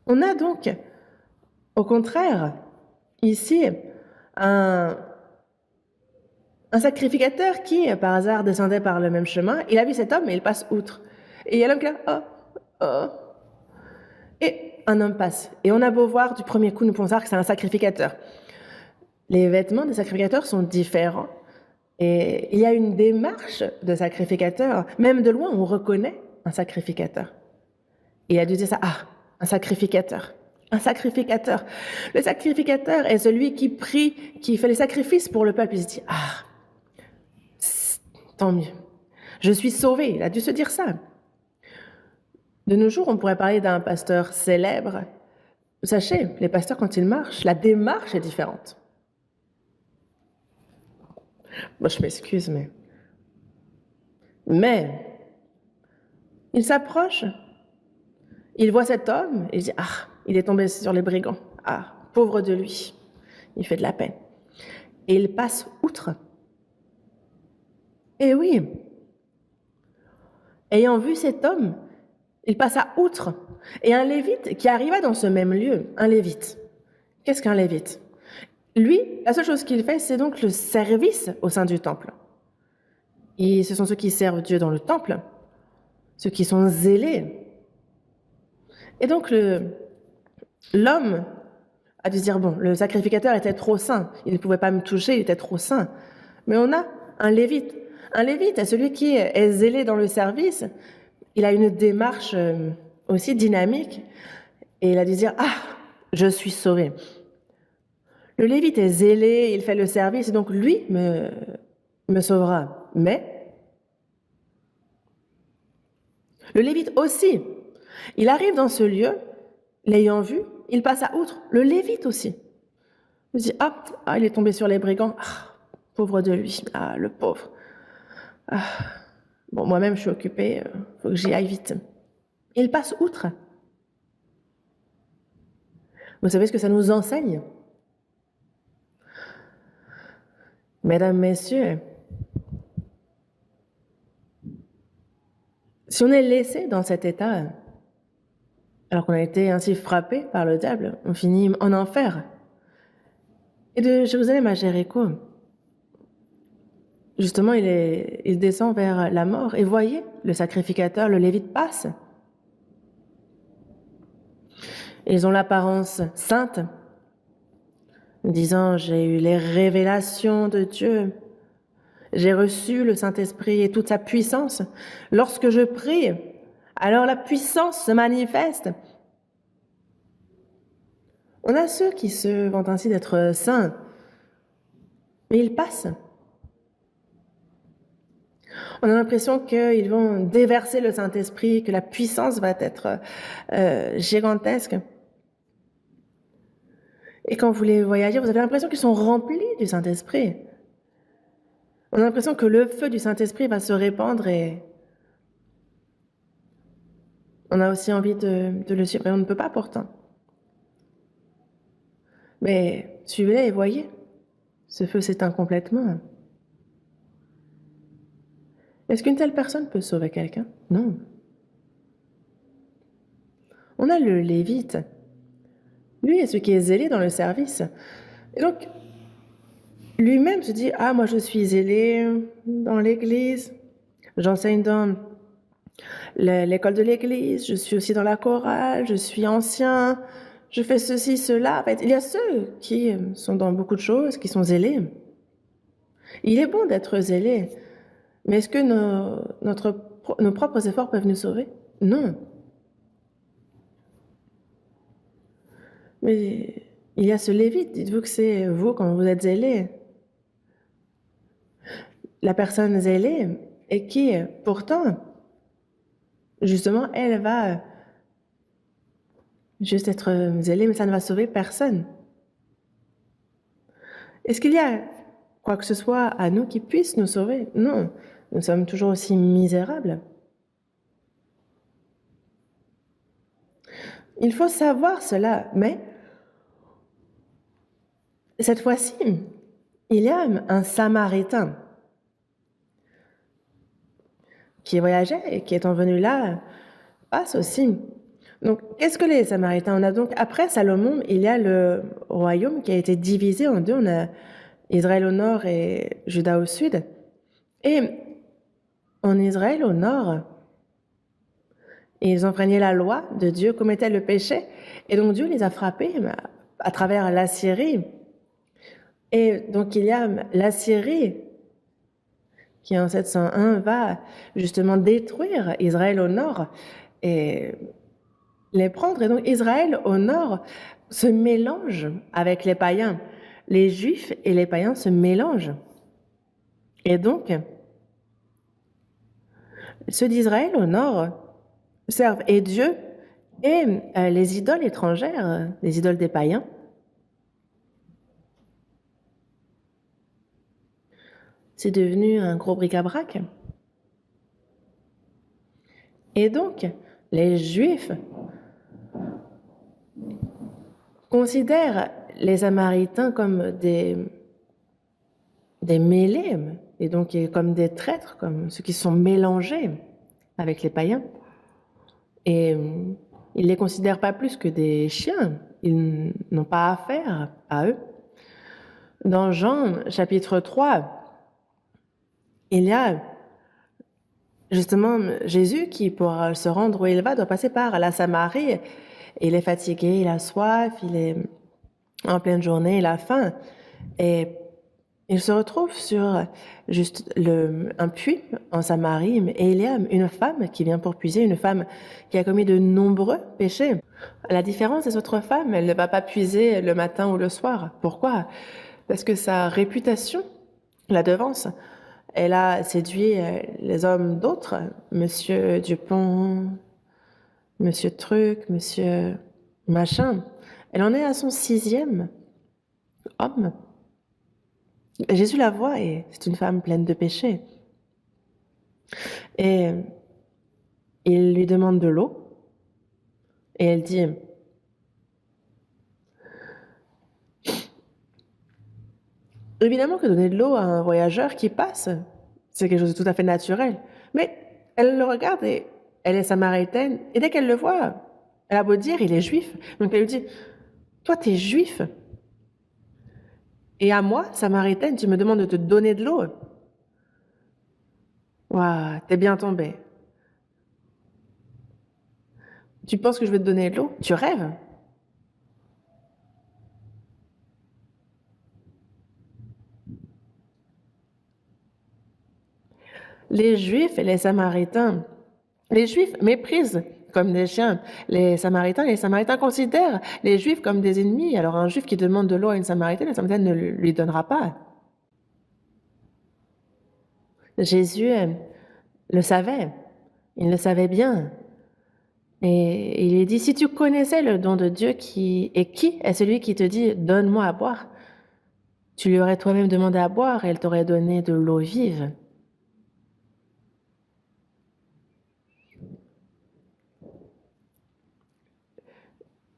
on a donc, au contraire, ici, un Un sacrificateur qui, par hasard, descendait par le même chemin, il a vu cet homme et il passe outre. Et il y a l'homme qui est là, oh, oh. Et un homme passe. Et on a beau voir du premier coup, nous pensons savoir que c'est un sacrificateur. Les vêtements des sacrificateurs sont différents. Et il y a une démarche de sacrificateur. Même de loin, on reconnaît un sacrificateur. Et il a dû dire ça, un sacrificateur. Un sacrificateur. Le sacrificateur est celui qui prie, qui fait les sacrifices pour le peuple. Il se dit, tant mieux. Je suis sauvé. Il a dû se dire ça. De nos jours, on pourrait parler d'un pasteur célèbre. Sachez, les pasteurs, quand ils marchent, la démarche est différente. Moi, je m'excuse, mais il s'approche, il voit cet homme, et il dit, il est tombé sur les brigands. Pauvre de lui. Il fait de la peine. Et il passe outre. Et oui, ayant vu cet homme, il passa outre. Et un lévite qui arriva dans ce même lieu, un lévite. Qu'est-ce qu'un lévite? Lui, la seule chose qu'il fait, c'est donc le service au sein du temple. Et ce sont ceux qui servent Dieu dans le temple, ceux qui sont zélés. Et donc l'homme a dû se dire, bon, le sacrificateur était trop saint, il ne pouvait pas me toucher, il était trop saint. Mais on a un lévite. Un lévite est celui qui est zélé dans le service. Il a une démarche aussi dynamique. Et il a dû dire, je suis sauvé. Le lévite est zélé, il fait le service, et donc lui me sauvera. Mais le lévite aussi, il arrive dans ce lieu, l'ayant vu, il passe à outre. Le lévite aussi. Il se dit, il est tombé sur les brigands. Pauvre de lui. Le pauvre. Bon, moi-même, je suis occupée, faut que j'y aille vite. Il passe outre. Vous savez ce que ça nous enseigne? Mesdames, Messieurs, si on est laissé dans cet état, alors qu'on a été ainsi frappé par le diable, on finit en enfer. Et de Jérusalem à Jéricho, justement, il descend vers la mort. Et voyez, le sacrificateur, le lévite passe. Ils ont l'apparence sainte, disant, j'ai eu les révélations de Dieu. J'ai reçu le Saint-Esprit et toute sa puissance. Lorsque je prie, alors la puissance se manifeste. On a ceux qui se vantent ainsi d'être saints, mais ils passent. On a l'impression qu'ils vont déverser le Saint-Esprit, que la puissance va être gigantesque. Et quand vous les voyez agir, vous avez l'impression qu'ils sont remplis du Saint-Esprit. On a l'impression que le feu du Saint-Esprit va se répandre et on a aussi envie de le suivre. Et on ne peut pas pourtant. Mais suivez-les et voyez, ce feu s'éteint complètement. Est-ce qu'une telle personne peut sauver quelqu'un? Non. On a le Lévite. Lui est celui qui est zélé dans le service. Et donc, lui-même se dit, moi je suis zélé dans l'église, j'enseigne dans l'école de l'église, je suis aussi dans la chorale, je suis ancien, je fais ceci, cela. En fait, il y a ceux qui sont dans beaucoup de choses, qui sont zélés. Il est bon d'être zélé, mais est-ce que nos propres efforts peuvent nous sauver? Non. Mais il y a ce Lévite, dites-vous que c'est vous quand vous êtes zélé. La personne zélée et qui, pourtant, justement, elle va juste être zélée, mais ça ne va sauver personne. Est-ce qu'il y a quoi que ce soit à nous qui puisse nous sauver? Non, nous sommes toujours aussi misérables. Il faut savoir cela, mais cette fois-ci, il y a un Samaritain qui voyageait et qui étant venu là, passe aussi. Donc, qu'est-ce que les Samaritains? On a donc, après Salomon, il y a le royaume qui a été divisé en deux. On a Israël au nord et Juda au sud. Et en Israël au nord, ils enfreignaient la loi de Dieu, commettaient le péché. Et donc Dieu les a frappés à travers l'Assyrie. Et donc il y a l'Assyrie qui en 701 va justement détruire Israël au nord et les prendre. Et donc Israël au nord se mélange avec les païens. Les Juifs et les païens se mélangent. Et donc, ceux d'Israël au nord servent et Dieu et les idoles étrangères, les idoles des païens. C'est devenu un gros bric-à-brac. Et donc, les Juifs considèrent les Samaritains comme des mêlés, et donc comme des traîtres, comme ceux qui sont mélangés avec les païens. Et ils ne les considèrent pas plus que des chiens. Ils n'ont pas affaire à eux. Dans Jean, chapitre 3, il y a justement Jésus qui, pour se rendre où il va, doit passer par la Samarie. Il est fatigué, il a soif, il est en pleine journée, il a faim. Et il se retrouve sur juste un puits en Samarie, et il y a une femme qui vient pour puiser, une femme qui a commis de nombreux péchés. La différence des autres femmes, elle ne va pas puiser le matin ou le soir. Pourquoi? Parce que sa réputation la devance. Elle a séduit les hommes d'autres, Monsieur Dupont, Monsieur Truc, Monsieur Machin. Elle en est à son 6e homme. Jésus la voit et c'est une femme pleine de péchés. Et il lui demande de l'eau et elle dit évidemment que donner de l'eau à un voyageur qui passe, c'est quelque chose de tout à fait naturel. Mais elle le regarde et elle est samaritaine et dès qu'elle le voit, elle a beau dire il est juif. Donc elle lui dit toi t'es juif et à moi, samaritaine, tu me demandes de te donner de l'eau. Waouh, t'es bien tombé. Tu penses que je vais te donner de l'eau? Tu rêves? Les Juifs et les Samaritains, les Juifs méprisent comme des chiens les Samaritains considèrent les Juifs comme des ennemis. Alors un Juif qui demande de l'eau à une Samaritaine, la Samaritaine ne lui donnera pas. Jésus le savait, il le savait bien. Et il est dit, si tu connaissais le don de Dieu qui est celui qui te dit, donne-moi à boire, tu lui aurais toi-même demandé à boire et elle t'aurait donné de l'eau vive.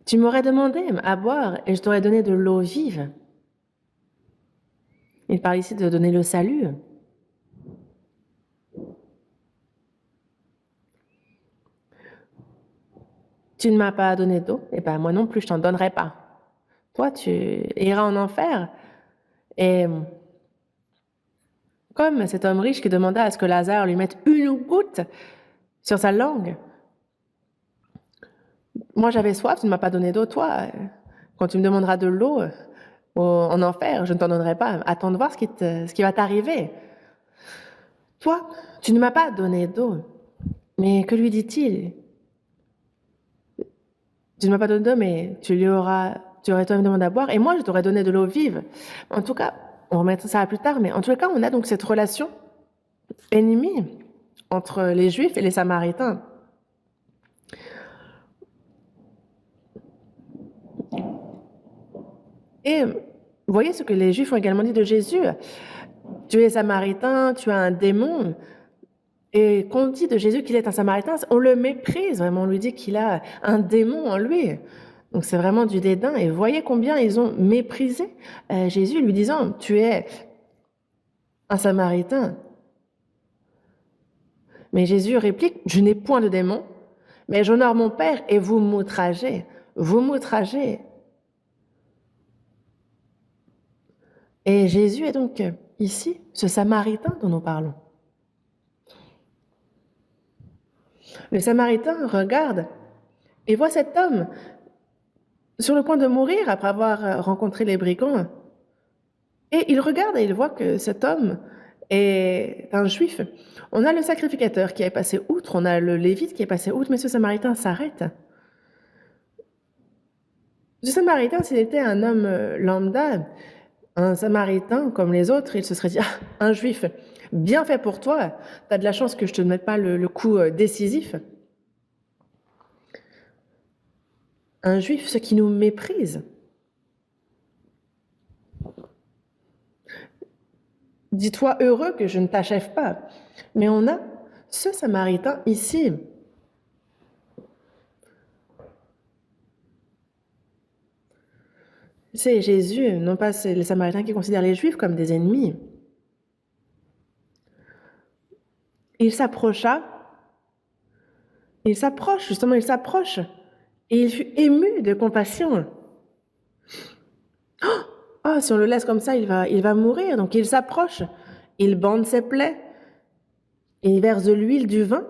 Tu m'aurais demandé à boire et je t'aurais donné de l'eau vive. Il parle ici de donner le salut. Tu ne m'as pas donné d'eau, et ben moi non plus, je t'en donnerai pas. Toi, tu iras en enfer. Et comme cet homme riche qui demanda à ce que Lazare lui mette une goutte sur sa langue. Moi, j'avais soif, tu ne m'as pas donné d'eau. Toi, quand tu me demanderas de l'eau en enfer, je ne t'en donnerai pas. Attends de voir ce qui va t'arriver. Toi, tu ne m'as pas donné d'eau. Mais que lui dit-il? Tu ne m'as pas donné d'eau, mais tu aurais toi-même demandé à boire, et moi, je t'aurais donné de l'eau vive. En tout cas, on remettra ça plus tard, mais en tout cas, on a donc cette relation ennemie entre les Juifs et les Samaritains. Et vous voyez ce que les Juifs ont également dit de Jésus. Tu es Samaritain, tu as un démon. Et qu'on dit de Jésus qu'il est un Samaritain, on le méprise, vraiment, on lui dit qu'il a un démon en lui. Donc c'est vraiment du dédain. Et vous voyez combien ils ont méprisé Jésus, lui disant, tu es un Samaritain. Mais Jésus réplique, je n'ai point de démon, mais j'honore mon Père et vous m'outragez. Vous m'outragez. Et Jésus est donc ici, ce Samaritain dont nous parlons. Le Samaritain regarde et voit cet homme sur le point de mourir après avoir rencontré les brigands. Et il regarde et il voit que cet homme est un juif. On a le sacrificateur qui est passé outre, on a le lévite qui est passé outre, mais ce Samaritain s'arrête. Ce Samaritain, s'il était un homme lambda, un Samaritain comme les autres, il se serait dit ah, un juif, bien fait pour toi, tu as de la chance que je ne te mette pas le coup décisif. Un juif, ce qui nous méprise. Dis-toi heureux que je ne t'achève pas. Mais on a ce Samaritain ici. C'est Jésus, non pas c'est les Samaritains qui considèrent les Juifs comme des ennemis. Il s'approche, justement, il s'approche. Et il fut ému de compassion. Oh, si on le laisse comme ça, il va mourir. Donc il s'approche, il bande ses plaies, il verse de l'huile, du vin.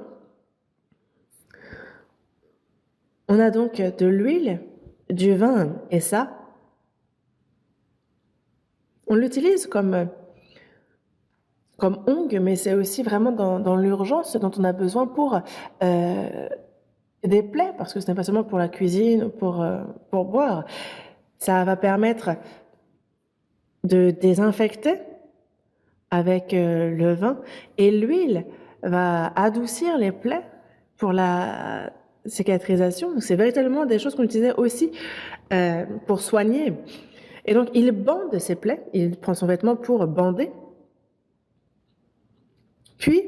On a donc de l'huile, du vin et ça. On l'utilise comme ongue, mais c'est aussi vraiment dans l'urgence ce dont on a besoin pour des plaies, parce que ce n'est pas seulement pour la cuisine, pour boire. Ça va permettre de désinfecter avec le vin, et l'huile va adoucir les plaies pour la cicatrisation. Donc, c'est véritablement des choses qu'on utilisait aussi pour soigner. Et donc, il bande ses plaies, il prend son vêtement pour bander. Puis,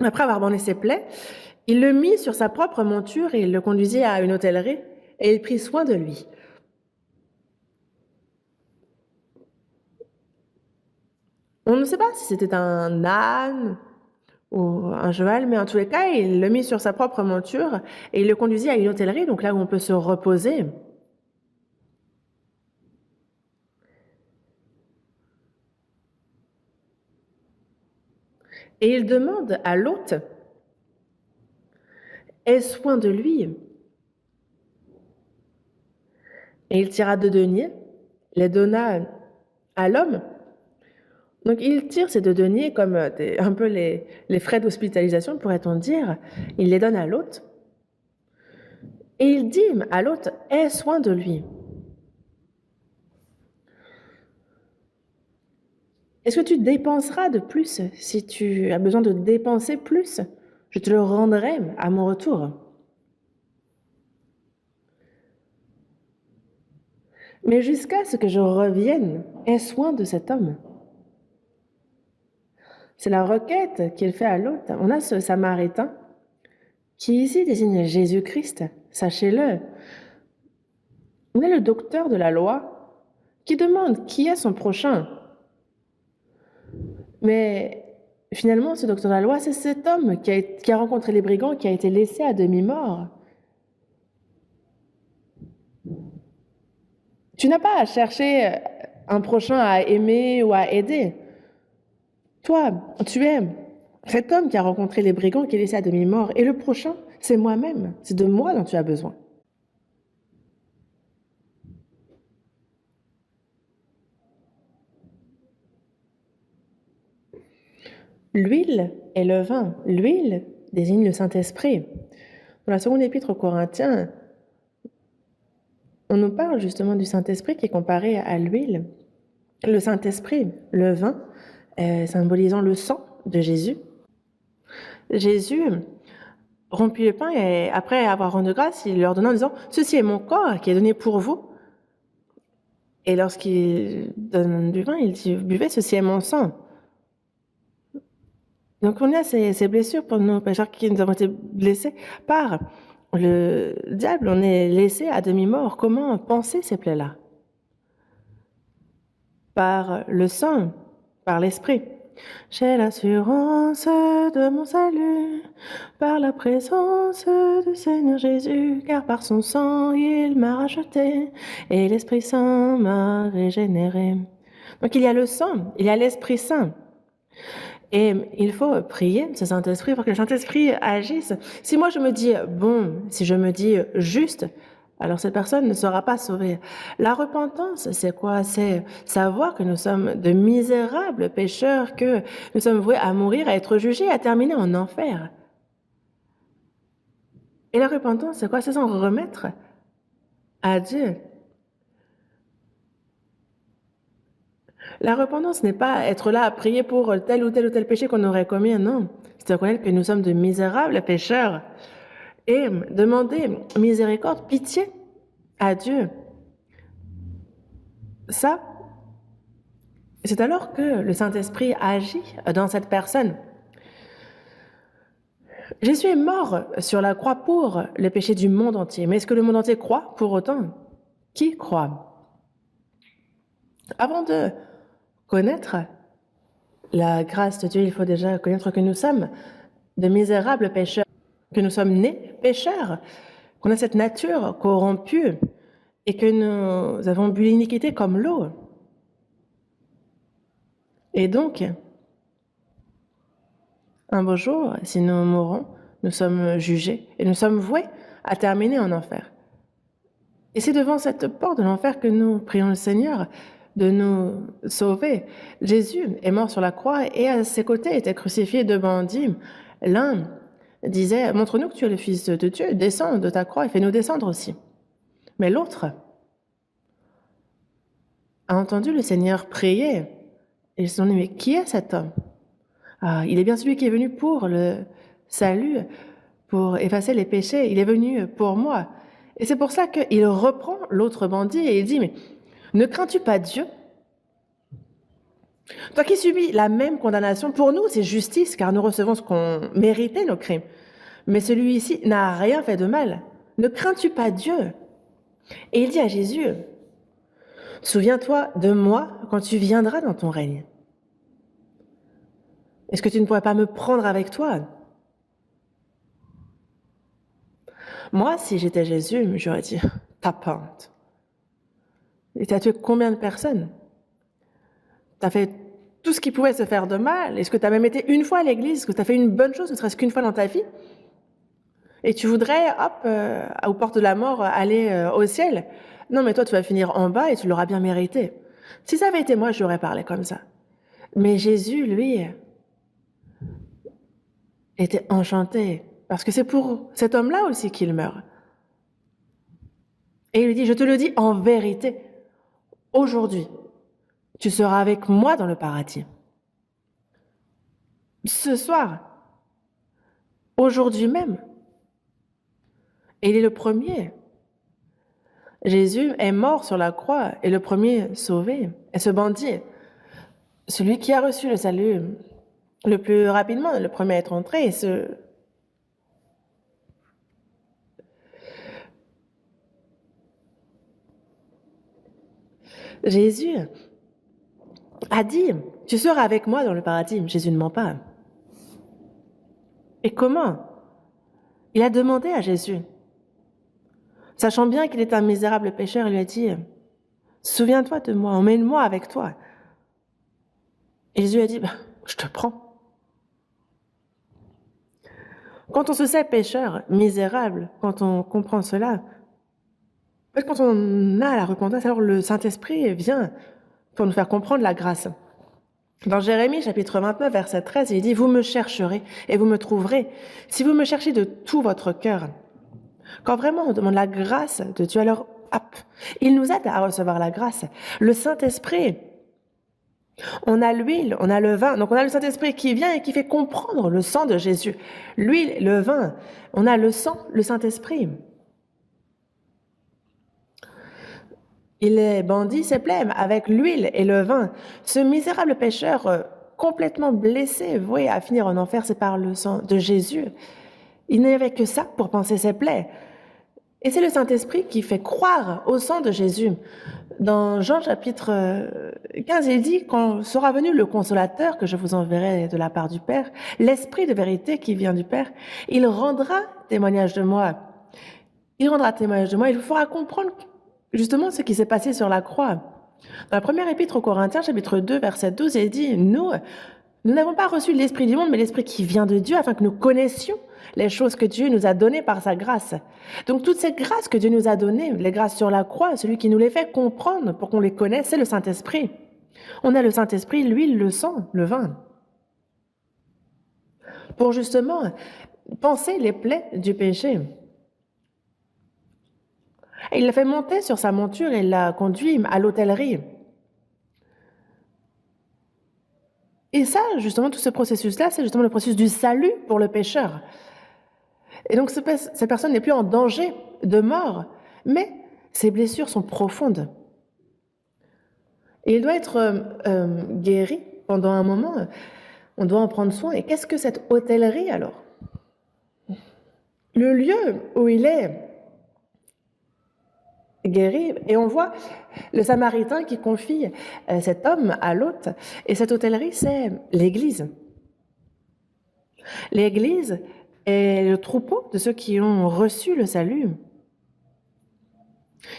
après avoir bandé ses plaies, il le mit sur sa propre monture et il le conduisit à une hôtellerie et il prit soin de lui. On ne sait pas si c'était un âne ou un cheval, mais en tous les cas, il le mit sur sa propre monture et il le conduisit à une hôtellerie, donc là où on peut se reposer. Et il demande à l'hôte, aie soin de lui. Et il tira 2 deniers, les donna à l'homme. Donc il tire ces 2 deniers comme un peu les frais d'hospitalisation, pourrait-on dire. Il les donne à l'hôte. Et il dit à l'hôte, aie soin de lui. Est-ce que tu dépenseras de plus si tu as besoin de dépenser plus? Je te le rendrai à mon retour. Mais jusqu'à ce que je revienne, aie soin de cet homme. C'est la requête qu'il fait à l'hôte. On a ce Samaritain qui ici désigne Jésus-Christ, sachez-le. On a le docteur de la loi qui demande qui est son prochain. Mais finalement, ce docteur de la loi, c'est cet homme qui a rencontré les brigands, qui a été laissé à demi-mort. Tu n'as pas à chercher un prochain à aimer ou à aider. Toi, tu es cet homme qui a rencontré les brigands, qui est laissé à demi-mort. Et le prochain, c'est moi-même. C'est de moi dont tu as besoin. L'huile et le vin. L'huile désigne le Saint-Esprit. Dans la seconde épître aux Corinthiens, on nous parle justement du Saint-Esprit qui est comparé à l'huile. Le Saint-Esprit, le vin, symbolisant le sang de Jésus. Jésus rompit le pain et après avoir rendu grâce, il leur donna en disant « Ceci est mon corps qui est donné pour vous ». Et lorsqu'il donne du vin, il dit « Buvez, ceci est mon sang ». Donc on a ces blessures pour nos pécheurs qui nous avons été blessés par le diable. On est laissé à demi-mort. Comment penser ces plaies-là? Par le sang, par l'esprit. J'ai l'assurance de mon salut par la présence du Seigneur Jésus, car par son sang il m'a racheté et l'Esprit Saint m'a régénéré. Donc il y a le sang, il y a l'Esprit Saint. Et il faut prier ce Saint-Esprit pour que le Saint-Esprit agisse. Si moi je me dis bon, si je me dis juste, alors cette personne ne sera pas sauvée. La repentance, c'est quoi? C'est savoir que nous sommes de misérables pécheurs, que nous sommes voués à mourir, à être jugés, à terminer en enfer. Et la repentance, c'est quoi? C'est s'en remettre à Dieu. La repentance n'est pas être là à prier pour tel ou tel péché qu'on aurait commis, non. C'est reconnaître que nous sommes de misérables pécheurs et demander miséricorde, pitié à Dieu. Ça, c'est alors que le Saint-Esprit agit dans cette personne. Jésus est mort sur la croix pour les péchés du monde entier. Mais est-ce que le monde entier croit pour autant? Qui croit? Avant de connaître la grâce de Dieu, il faut déjà connaître que nous sommes de misérables pécheurs, que nous sommes nés pécheurs, qu'on a cette nature corrompue et que nous avons bu l'iniquité comme l'eau. Et donc, un beau jour, si nous mourons, nous sommes jugés et nous sommes voués à terminer en enfer. Et c'est devant cette porte de l'enfer que nous prions le Seigneur de nous sauver. Jésus est mort sur la croix et à ses côtés étaient crucifiés deux bandits. L'un disait « Montre-nous que tu es le Fils de Dieu, descends de ta croix et fais-nous descendre aussi. » Mais l'autre a entendu le Seigneur prier et ils se sont dit « Mais qui est cet homme ?» Ah, il est bien celui qui est venu pour le salut, pour effacer les péchés. Il est venu pour moi. Et c'est pour ça qu'il reprend l'autre bandit et il dit, mais ne crains-tu pas Dieu? Toi qui subis la même condamnation, pour nous c'est justice, car nous recevons ce qu'on méritait, nos crimes. Mais celui-ci n'a rien fait de mal. Ne crains-tu pas Dieu? Et il dit à Jésus, souviens-toi de moi quand tu viendras dans ton règne. Est-ce que tu ne pourrais pas me prendre avec toi? Moi, si j'étais Jésus, j'aurais dit, t'as pas honte. Et t'as tué combien de personnes? T'as fait tout ce qui pouvait se faire de mal. Est-ce que t'as même été une fois à l'église? Est-ce que t'as fait une bonne chose, ne serait-ce qu'une fois dans ta vie? Et tu voudrais, hop, aux portes de la mort, aller au ciel? Non, mais toi, tu vas finir en bas et tu l'auras bien mérité. Si ça avait été moi, j'aurais parlé comme ça. Mais Jésus, lui, était enchanté. Parce que c'est pour cet homme-là aussi qu'il meurt. Et il lui dit, je te le dis en vérité, aujourd'hui, tu seras avec moi dans le paradis. Ce soir, aujourd'hui même. Et il est le premier. Jésus est mort sur la croix et le premier sauvé. Et ce bandit, celui qui a reçu le salut le plus rapidement, le premier à être entré, Jésus a dit, tu seras avec moi dans le paradis. Jésus ne ment pas. Et comment? Il a demandé à Jésus. Sachant bien qu'il est un misérable pécheur, il lui a dit, souviens-toi de moi, emmène-moi avec toi. Et Jésus a dit, je te prends. Quand on se sait pécheur, misérable, quand on comprend cela, quand on a la repentance, alors le Saint-Esprit vient pour nous faire comprendre la grâce. Dans Jérémie, chapitre 29, verset 13, il dit, vous me chercherez et vous me trouverez, si vous me cherchez de tout votre cœur. Quand vraiment on demande la grâce de Dieu, alors hop, il nous aide à recevoir la grâce. Le Saint-Esprit, on a l'huile, on a le vin, donc on a le Saint-Esprit qui vient et qui fait comprendre le sang de Jésus. L'huile, le vin, on a le sang, le Saint-Esprit. Il est bandit, ses plaies avec l'huile et le vin. Ce misérable pécheur complètement blessé, voué à finir en enfer, c'est par le sang de Jésus. Il n'y avait que ça pour penser ses plaies. Et c'est le Saint-Esprit qui fait croire au sang de Jésus. Dans Jean chapitre 15, il dit, quand sera venu le consolateur que je vous enverrai de la part du Père, l'Esprit de vérité qui vient du Père, il rendra témoignage de moi. Il rendra témoignage de moi, il vous fera comprendre justement ce qui s'est passé sur la croix. Dans la première épître aux Corinthiens, chapitre 2, verset 12, il dit, nous n'avons pas reçu l'Esprit du monde, mais l'Esprit qui vient de Dieu, afin que nous connaissions les choses que Dieu nous a données par sa grâce. Donc toutes ces grâces que Dieu nous a données, les grâces sur la croix, celui qui nous les fait comprendre pour qu'on les connaisse, c'est le Saint-Esprit. On a le Saint-Esprit, l'huile, le sang, le vin. Pour justement panser les plaies du péché. Et il l'a fait monter sur sa monture et l'a conduit à l'hôtellerie. Et ça, justement, tout ce processus-là, c'est justement le processus du salut pour le pécheur. Et donc, cette personne n'est plus en danger de mort, mais ses blessures sont profondes. Et il doit être guéri pendant un moment. On doit en prendre soin. Et qu'est-ce que cette hôtellerie, alors? Le lieu où il est guéri, et on voit le Samaritain qui confie cet homme à l'hôte. Et cette hôtellerie, c'est l'Église. L'Église est le troupeau de ceux qui ont reçu le salut.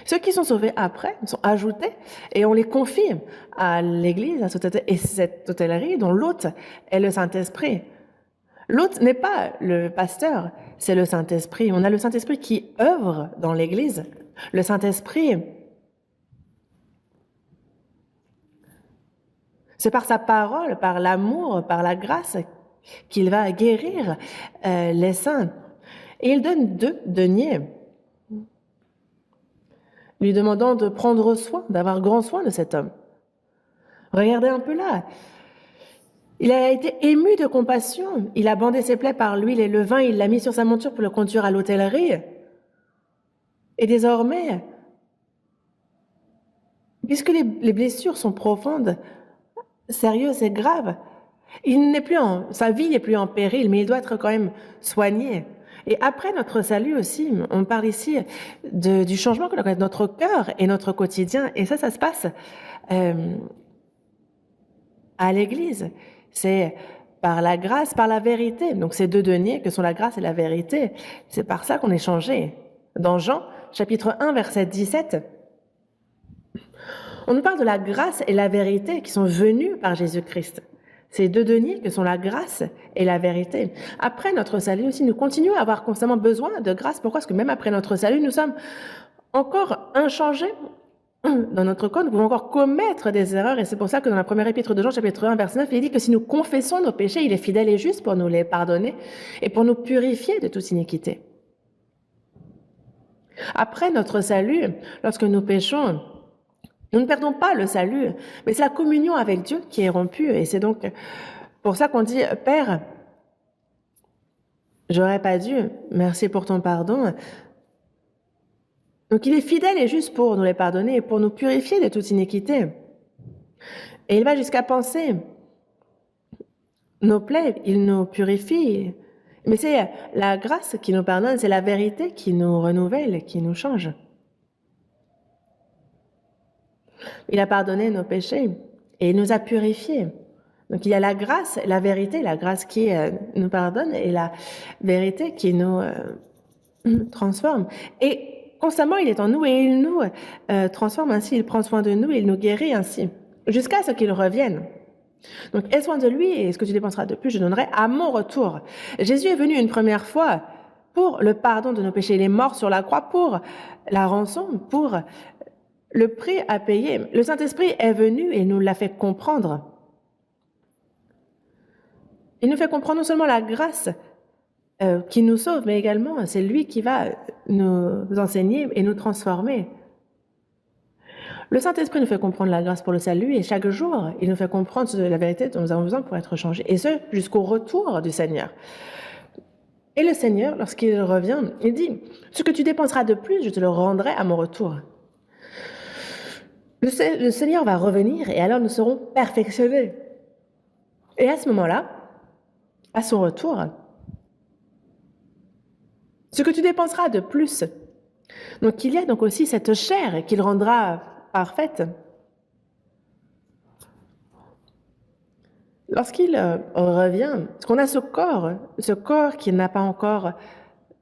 Ceux qui sont sauvés après sont ajoutés et on les confie à l'Église, et cette hôtellerie dont l'hôte est le Saint-Esprit. L'hôte n'est pas le pasteur, c'est le Saint-Esprit. On a le Saint-Esprit qui œuvre dans l'Église. Le Saint-Esprit, c'est par sa parole, par l'amour, par la grâce qu'il va guérir les saints. Et il donne 2 deniers, lui demandant de prendre soin, d'avoir grand soin de cet homme. Regardez un peu là. Il a été ému de compassion. Il a bandé ses plaies par l'huile et le vin. Il l'a mis sur sa monture pour le conduire à l'hôtellerie. Et désormais, puisque les blessures sont profondes, sérieuses et graves, sa vie n'est plus en péril, mais il doit être quand même soigné. Et après notre salut aussi, on parle ici du changement que l'on a dans notre cœur et notre quotidien. Et ça se passe à l'Église. C'est par la grâce, par la vérité. Donc ces 2 deniers que sont la grâce et la vérité, c'est par ça qu'on est changé. Dans Jean, chapitre 1, verset 17, on nous parle de la grâce et la vérité qui sont venues par Jésus-Christ. Ces 2 deniers que sont la grâce et la vérité. Après notre salut aussi, nous continuons à avoir constamment besoin de grâce. Pourquoi? Parce que même après notre salut, nous sommes encore inchangés dans notre corps. Nous pouvons encore commettre des erreurs. Et c'est pour ça que dans la première épître de Jean, chapitre 1, verset 9, il dit que si nous confessons nos péchés, il est fidèle et juste pour nous les pardonner et pour nous purifier de toute iniquité. Après notre salut, lorsque nous péchons, nous ne perdons pas le salut, mais c'est la communion avec Dieu qui est rompue. Et c'est donc pour ça qu'on dit, Père, j'aurais pas dû, merci pour ton pardon. Donc il est fidèle et juste pour nous les pardonner et pour nous purifier de toute iniquité. Et il va jusqu'à penser nos plaies, il nous purifie. Mais c'est la grâce qui nous pardonne, c'est la vérité qui nous renouvelle, qui nous change. Il a pardonné nos péchés et il nous a purifiés. Donc il y a la grâce, la vérité, la grâce qui nous pardonne et la vérité qui nous transforme. Et constamment, il est en nous et il nous transforme ainsi, il prend soin de nous, il nous guérit ainsi, jusqu'à ce qu'il revienne. Donc aie soin de lui et ce que tu dépenseras de plus, je donnerai à mon retour. Jésus est venu une première fois pour le pardon de nos péchés. Il est mort sur la croix pour la rançon, pour le prix à payer. Le Saint-Esprit est venu et nous l'a fait comprendre. Il nous fait comprendre non seulement la grâce qui nous sauve, mais également c'est lui qui va nous enseigner et nous transformer. Le Saint-Esprit nous fait comprendre la grâce pour le salut et chaque jour, il nous fait comprendre la vérité dont nous avons besoin pour être changés. Et ce, jusqu'au retour du Seigneur. Et le Seigneur, lorsqu'il revient, il dit, ce que tu dépenseras de plus, je te le rendrai à mon retour. Le Seigneur va revenir et alors nous serons perfectionnés. Et à ce moment-là, à son retour, ce que tu dépenseras de plus, Donc il y a donc aussi cette chair qu'il rendra parfaite. Lorsqu'il revient, parce qu'on a ce corps qui n'a pas encore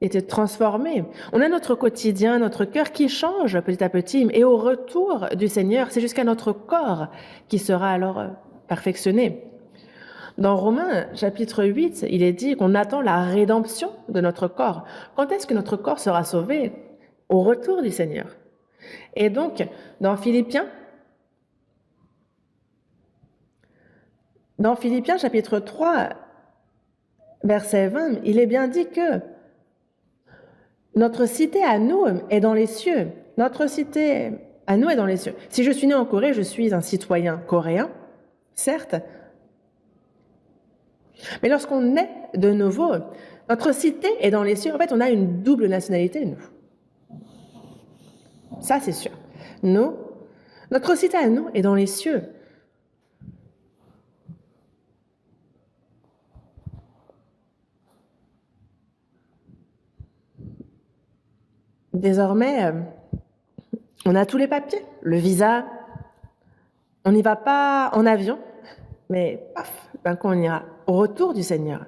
été transformé. On a notre quotidien, notre cœur qui change petit à petit. Et au retour du Seigneur, c'est jusqu'à notre corps qui sera alors perfectionné. Dans Romains chapitre 8, il est dit qu'on attend la rédemption de notre corps. Quand est-ce que notre corps sera sauvé? Au retour du Seigneur. Et donc, dans Philippiens chapitre 3, verset 20, il est bien dit que notre cité à nous est dans les cieux. Notre cité à nous est dans les cieux. Si je suis né en Corée, je suis un citoyen coréen, certes. Mais lorsqu'on naît de nouveau, notre cité est dans les cieux. En fait, on a une double nationalité, nous. Ça, c'est sûr. Nous, notre cité à nous est dans les cieux. Désormais, on a tous les papiers, le visa. On n'y va pas en avion, mais paf, d'un coup on ira au retour du Seigneur.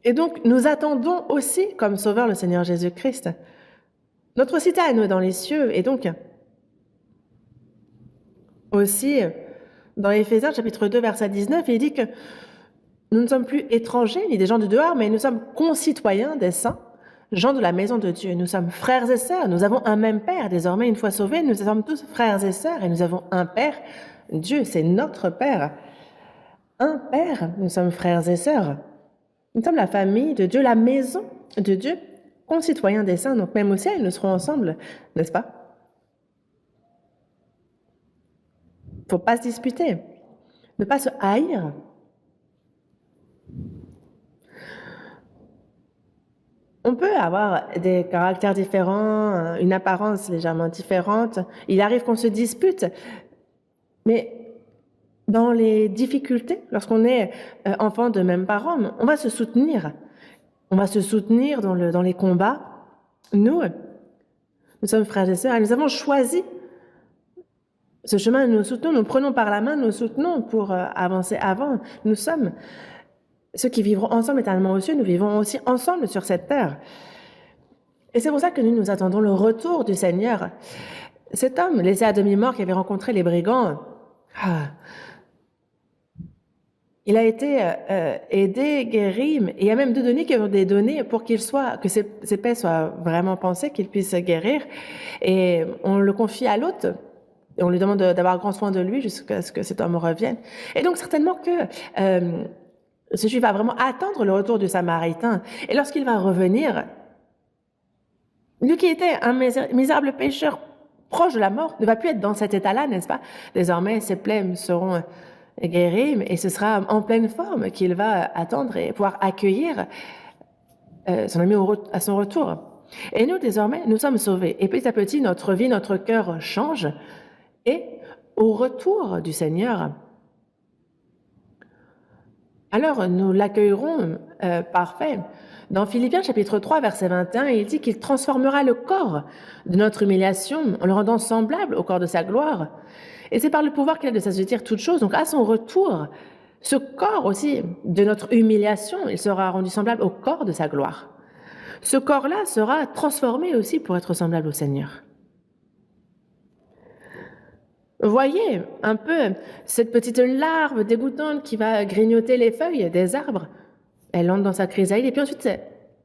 Et donc, nous attendons aussi, comme Sauveur, le Seigneur Jésus-Christ. Notre cité à nous est dans les cieux, et donc aussi, dans Éphésiens chapitre 2, verset 19, il dit que nous ne sommes plus étrangers, ni des gens de dehors, mais nous sommes concitoyens des saints, gens de la maison de Dieu. Nous sommes frères et sœurs, nous avons un même Père. Désormais, une fois sauvés, nous sommes tous frères et sœurs, et nous avons un Père. Dieu, c'est notre Père. Un Père, nous sommes frères et sœurs. Nous sommes la famille de Dieu, la maison de Dieu, concitoyens des saints. Donc même au ciel, nous serons ensemble, n'est-ce pas? Il ne faut pas se disputer, ne pas se haïr. On peut avoir des caractères différents, une apparence légèrement différente. Il arrive qu'on se dispute, mais dans les difficultés, lorsqu'on est enfant de mêmes parents, on va se soutenir. On va se soutenir dans les combats. Nous sommes frères et sœurs et nous avons choisi ce chemin. Nous soutenons, nous prenons par la main, nous soutenons pour avancer avant. Nous sommes ceux qui vivront ensemble éternellement aux cieux. Nous vivons aussi ensemble sur cette terre. Et c'est pour ça que nous attendons le retour du Seigneur. Cet homme laissé à demi-mort qui avait rencontré les brigands, il a été aidé, guéri, et il y a même 2 données qui ont des données pour que ses plaies soient vraiment pensées, qu'il puisse guérir. Et on le confie à l'autre, et on lui demande d'avoir grand soin de lui jusqu'à ce que cet homme revienne. Et donc certainement que ce Juif va vraiment attendre le retour du Samaritain. Et lorsqu'il va revenir, lui qui était un misérable pécheur proche de la mort, ne va plus être dans cet état-là, n'est-ce pas? Désormais, ses plaies seront guéri, et ce sera en pleine forme qu'il va attendre et pouvoir accueillir son ami à son retour. Et nous, désormais, nous sommes sauvés. Et petit à petit, notre vie, notre cœur change. Et au retour du Seigneur, alors nous l'accueillerons parfait. Dans Philippiens chapitre 3, verset 21, il dit qu'il transformera le corps de notre humiliation en le rendant semblable au corps de sa gloire. Et c'est par le pouvoir qu'il a de s'assujettir toutes choses. Donc à son retour, ce corps aussi de notre humiliation, il sera rendu semblable au corps de sa gloire. Ce corps-là sera transformé aussi pour être semblable au Seigneur. Voyez un peu cette petite larve dégoûtante qui va grignoter les feuilles des arbres. Elle entre dans sa chrysalide et puis ensuite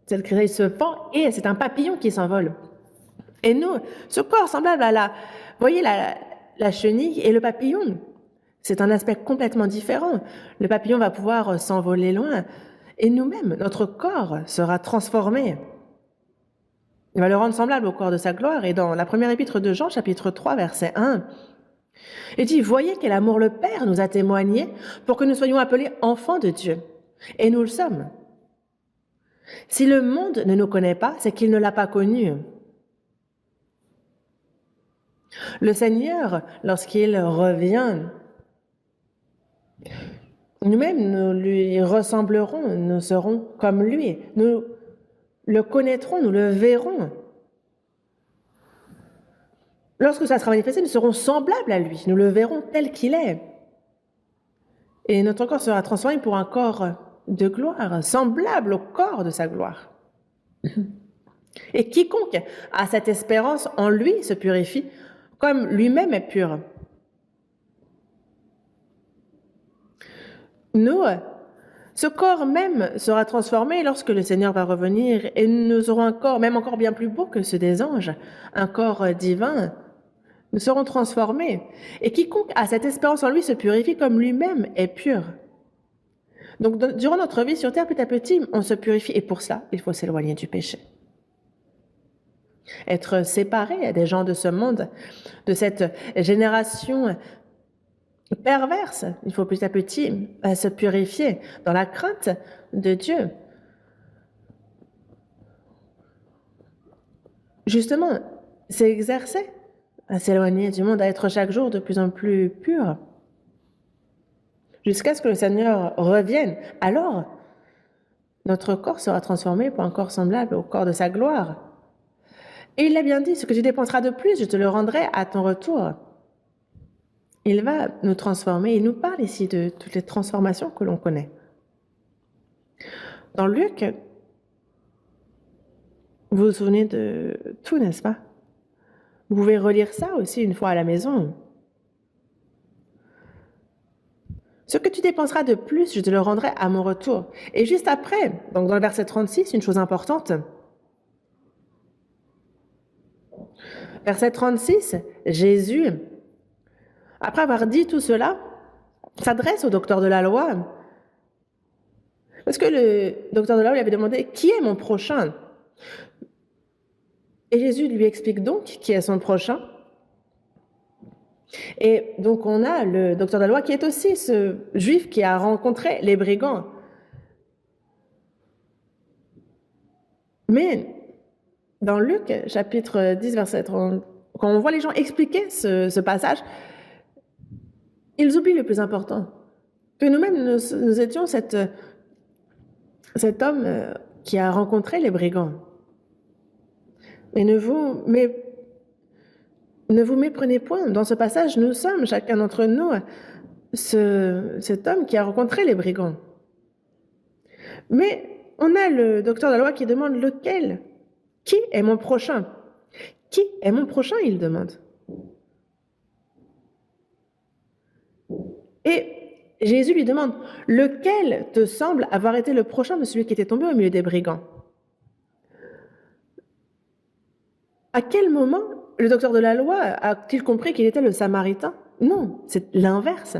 cette chrysalide se fend et c'est un papillon qui s'envole. Et nous, ce corps semblable à voyez la chenille et le papillon, c'est un aspect complètement différent. Le papillon va pouvoir s'envoler loin et nous-mêmes, notre corps sera transformé. Il va le rendre semblable au corps de sa gloire. Et dans la première épître de Jean, chapitre 3, verset 1, il dit « Voyez quel amour le Père nous a témoigné pour que nous soyons appelés enfants de Dieu. » Et nous le sommes. Si le monde ne nous connaît pas, c'est qu'il ne l'a pas connu. Le Seigneur, lorsqu'il revient, nous-mêmes, nous lui ressemblerons, nous serons comme lui. Nous le connaîtrons, nous le verrons. Lorsque ça sera manifesté, nous serons semblables à lui, nous le verrons tel qu'il est. Et notre corps sera transformé pour un corps de gloire, semblable au corps de sa gloire. Et quiconque a cette espérance en lui se purifie, comme lui-même est pur. Nous, ce corps même sera transformé lorsque le Seigneur va revenir et nous aurons un corps, même encore bien plus beau que ceux des anges, un corps divin. Nous serons transformés. Et quiconque a cette espérance en lui se purifie comme lui-même est pur. Donc, durant notre vie sur terre, petit à petit, on se purifie. Et pour cela, il faut s'éloigner du péché. Être séparé des gens de ce monde, de cette génération perverse. Il faut petit à petit se purifier dans la crainte de Dieu. Justement, c'est exercer à s'éloigner du monde, à être chaque jour de plus en plus pur, jusqu'à ce que le Seigneur revienne. Alors, notre corps sera transformé pour un corps semblable au corps de sa gloire. Et il l'a bien dit, ce que tu dépenseras de plus, je te le rendrai à ton retour. Il va nous transformer. Il nous parle ici de toutes les transformations que l'on connaît. Dans Luc, vous vous souvenez de tout, n'est-ce pas? Vous pouvez relire ça aussi une fois à la maison. Ce que tu dépenseras de plus, je te le rendrai à mon retour. Et juste après, donc dans le verset 36, une chose importante. Verset 36, Jésus, après avoir dit tout cela, s'adresse au docteur de la loi. Parce que le docteur de la loi lui avait demandé « Qui est mon prochain ?» Et Jésus lui explique donc qui est son prochain. Et donc on a le docteur de la loi qui est aussi ce juif qui a rencontré les brigands. Mais dans Luc, chapitre 10, verset 30, quand on voit les gens expliquer ce passage, ils oublient le plus important. Que nous-mêmes, nous étions cet homme qui a rencontré les brigands. Et ne vous méprenez point. Dans ce passage, nous sommes, chacun d'entre nous, cet homme qui a rencontré les brigands. Mais on a le docteur de la loi qui demande lequel. Qui est mon prochain? Qui est mon prochain, il demande. Et Jésus lui demande, lequel te semble avoir été le prochain de celui qui était tombé au milieu des brigands? À quel moment le docteur de la loi a-t-il compris qu'il était le Samaritain? Non, c'est l'inverse.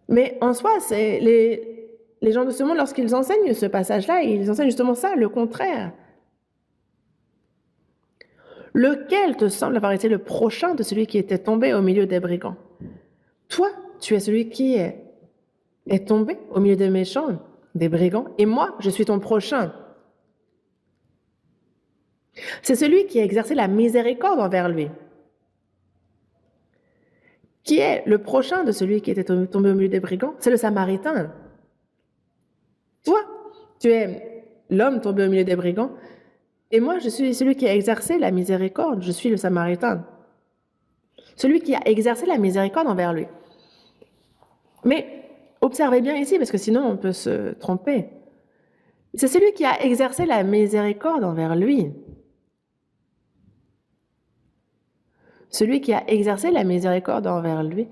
Mais en soi, c'est les gens de ce monde, lorsqu'ils enseignent ce passage-là, ils enseignent justement ça, le contraire. Lequel te semble avoir été le prochain de celui qui était tombé au milieu des brigands? Toi, tu es celui qui est tombé au milieu des méchants, des brigands, et moi, je suis ton prochain. C'est celui qui a exercé la miséricorde envers lui, qui est le prochain de celui qui était tombé au milieu des brigands. C'est le Samaritain. Toi, tu es l'homme tombé au milieu des brigands, et moi, je suis celui qui a exercé la miséricorde. Je suis le Samaritain. Celui qui a exercé la miséricorde envers lui. Mais observez bien ici, parce que sinon on peut se tromper. C'est celui qui a exercé la miséricorde envers lui. Celui qui a exercé la miséricorde envers lui.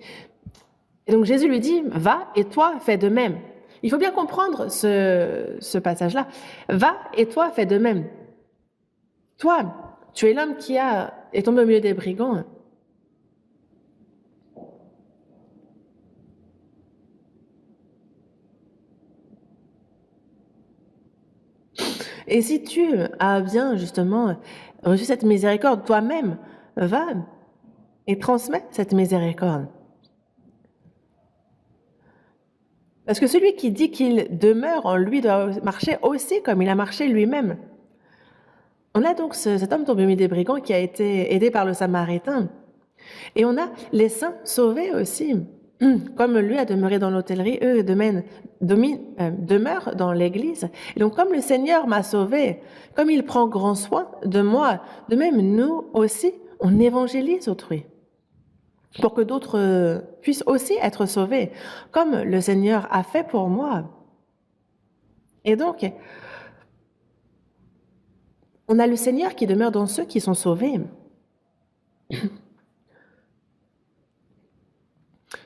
Et donc Jésus lui dit, va et toi fais de même. Il faut bien comprendre ce passage-là. Va et toi fais de même. Toi, tu es l'homme qui est tombé au milieu des brigands. Et si tu as bien justement reçu cette miséricorde, toi-même, va et transmets cette miséricorde. Parce que celui qui dit qu'il demeure en lui doit marcher aussi comme il a marché lui-même. On a donc cet homme tombé au milieu des brigands qui a été aidé par le Samaritain. Et on a les saints sauvés aussi. comme lui a demeuré dans l'hôtellerie, eux demeurent dans l'Église. Et donc, comme le Seigneur m'a sauvé, comme il prend grand soin de moi, de même nous aussi, on évangélise autrui pour que d'autres puissent aussi être sauvés, comme le Seigneur a fait pour moi. Et donc, on a le Seigneur qui demeure dans ceux qui sont sauvés.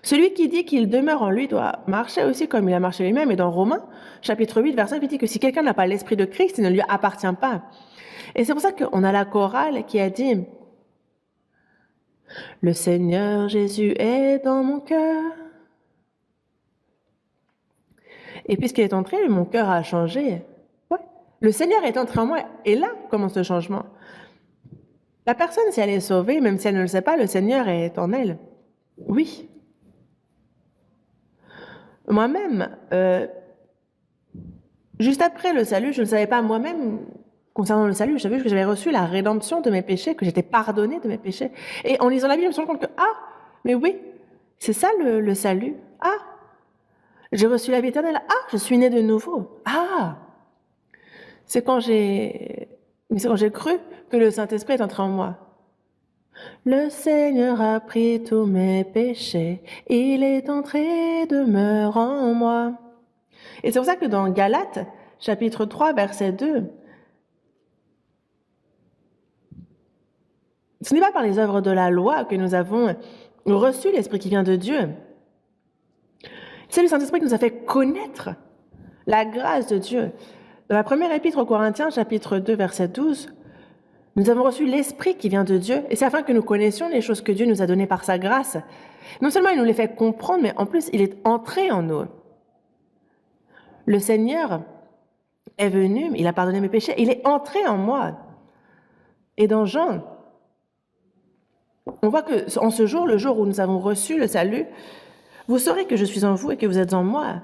Celui qui dit qu'il demeure en lui doit marcher aussi comme il a marché lui-même. Et dans Romains, chapitre 8, verset 9, il dit que si quelqu'un n'a pas l'Esprit de Christ, il ne lui appartient pas. Et c'est pour ça qu'on a la chorale qui a dit « Le Seigneur Jésus est dans mon cœur ». Et puisqu'il est entré, mon cœur a changé. Ouais. Le Seigneur est entré en moi. Et là commence le changement. La personne, si elle est sauvée, même si elle ne le sait pas, le Seigneur est en elle. Oui. Moi-même, juste après le salut, je ne savais pas moi-même concernant le salut, je savais que j'avais reçu la rédemption de mes péchés, que j'étais pardonnée de mes péchés. Et en lisant la Bible, je me suis rendu compte que, mais oui, c'est ça le salut. J'ai reçu la vie éternelle. Je suis née de nouveau. C'est quand j'ai cru que le Saint-Esprit est entré en moi. Le Seigneur a pris tous mes péchés, il est entré, demeure en moi. Et c'est pour ça que dans Galates, chapitre 3, verset 2, ce n'est pas par les œuvres de la loi que nous avons reçu l'Esprit qui vient de Dieu. C'est le Saint-Esprit qui nous a fait connaître la grâce de Dieu. Dans la première épître aux Corinthiens, chapitre 2, verset 12, nous avons reçu l'Esprit qui vient de Dieu, et c'est afin que nous connaissions les choses que Dieu nous a données par sa grâce. Non seulement il nous les fait comprendre, mais en plus il est entré en nous. Le Seigneur est venu, il a pardonné mes péchés, il est entré en moi. Et dans Jean, on voit que en ce jour, le jour où nous avons reçu le salut, vous saurez que je suis en vous et que vous êtes en moi.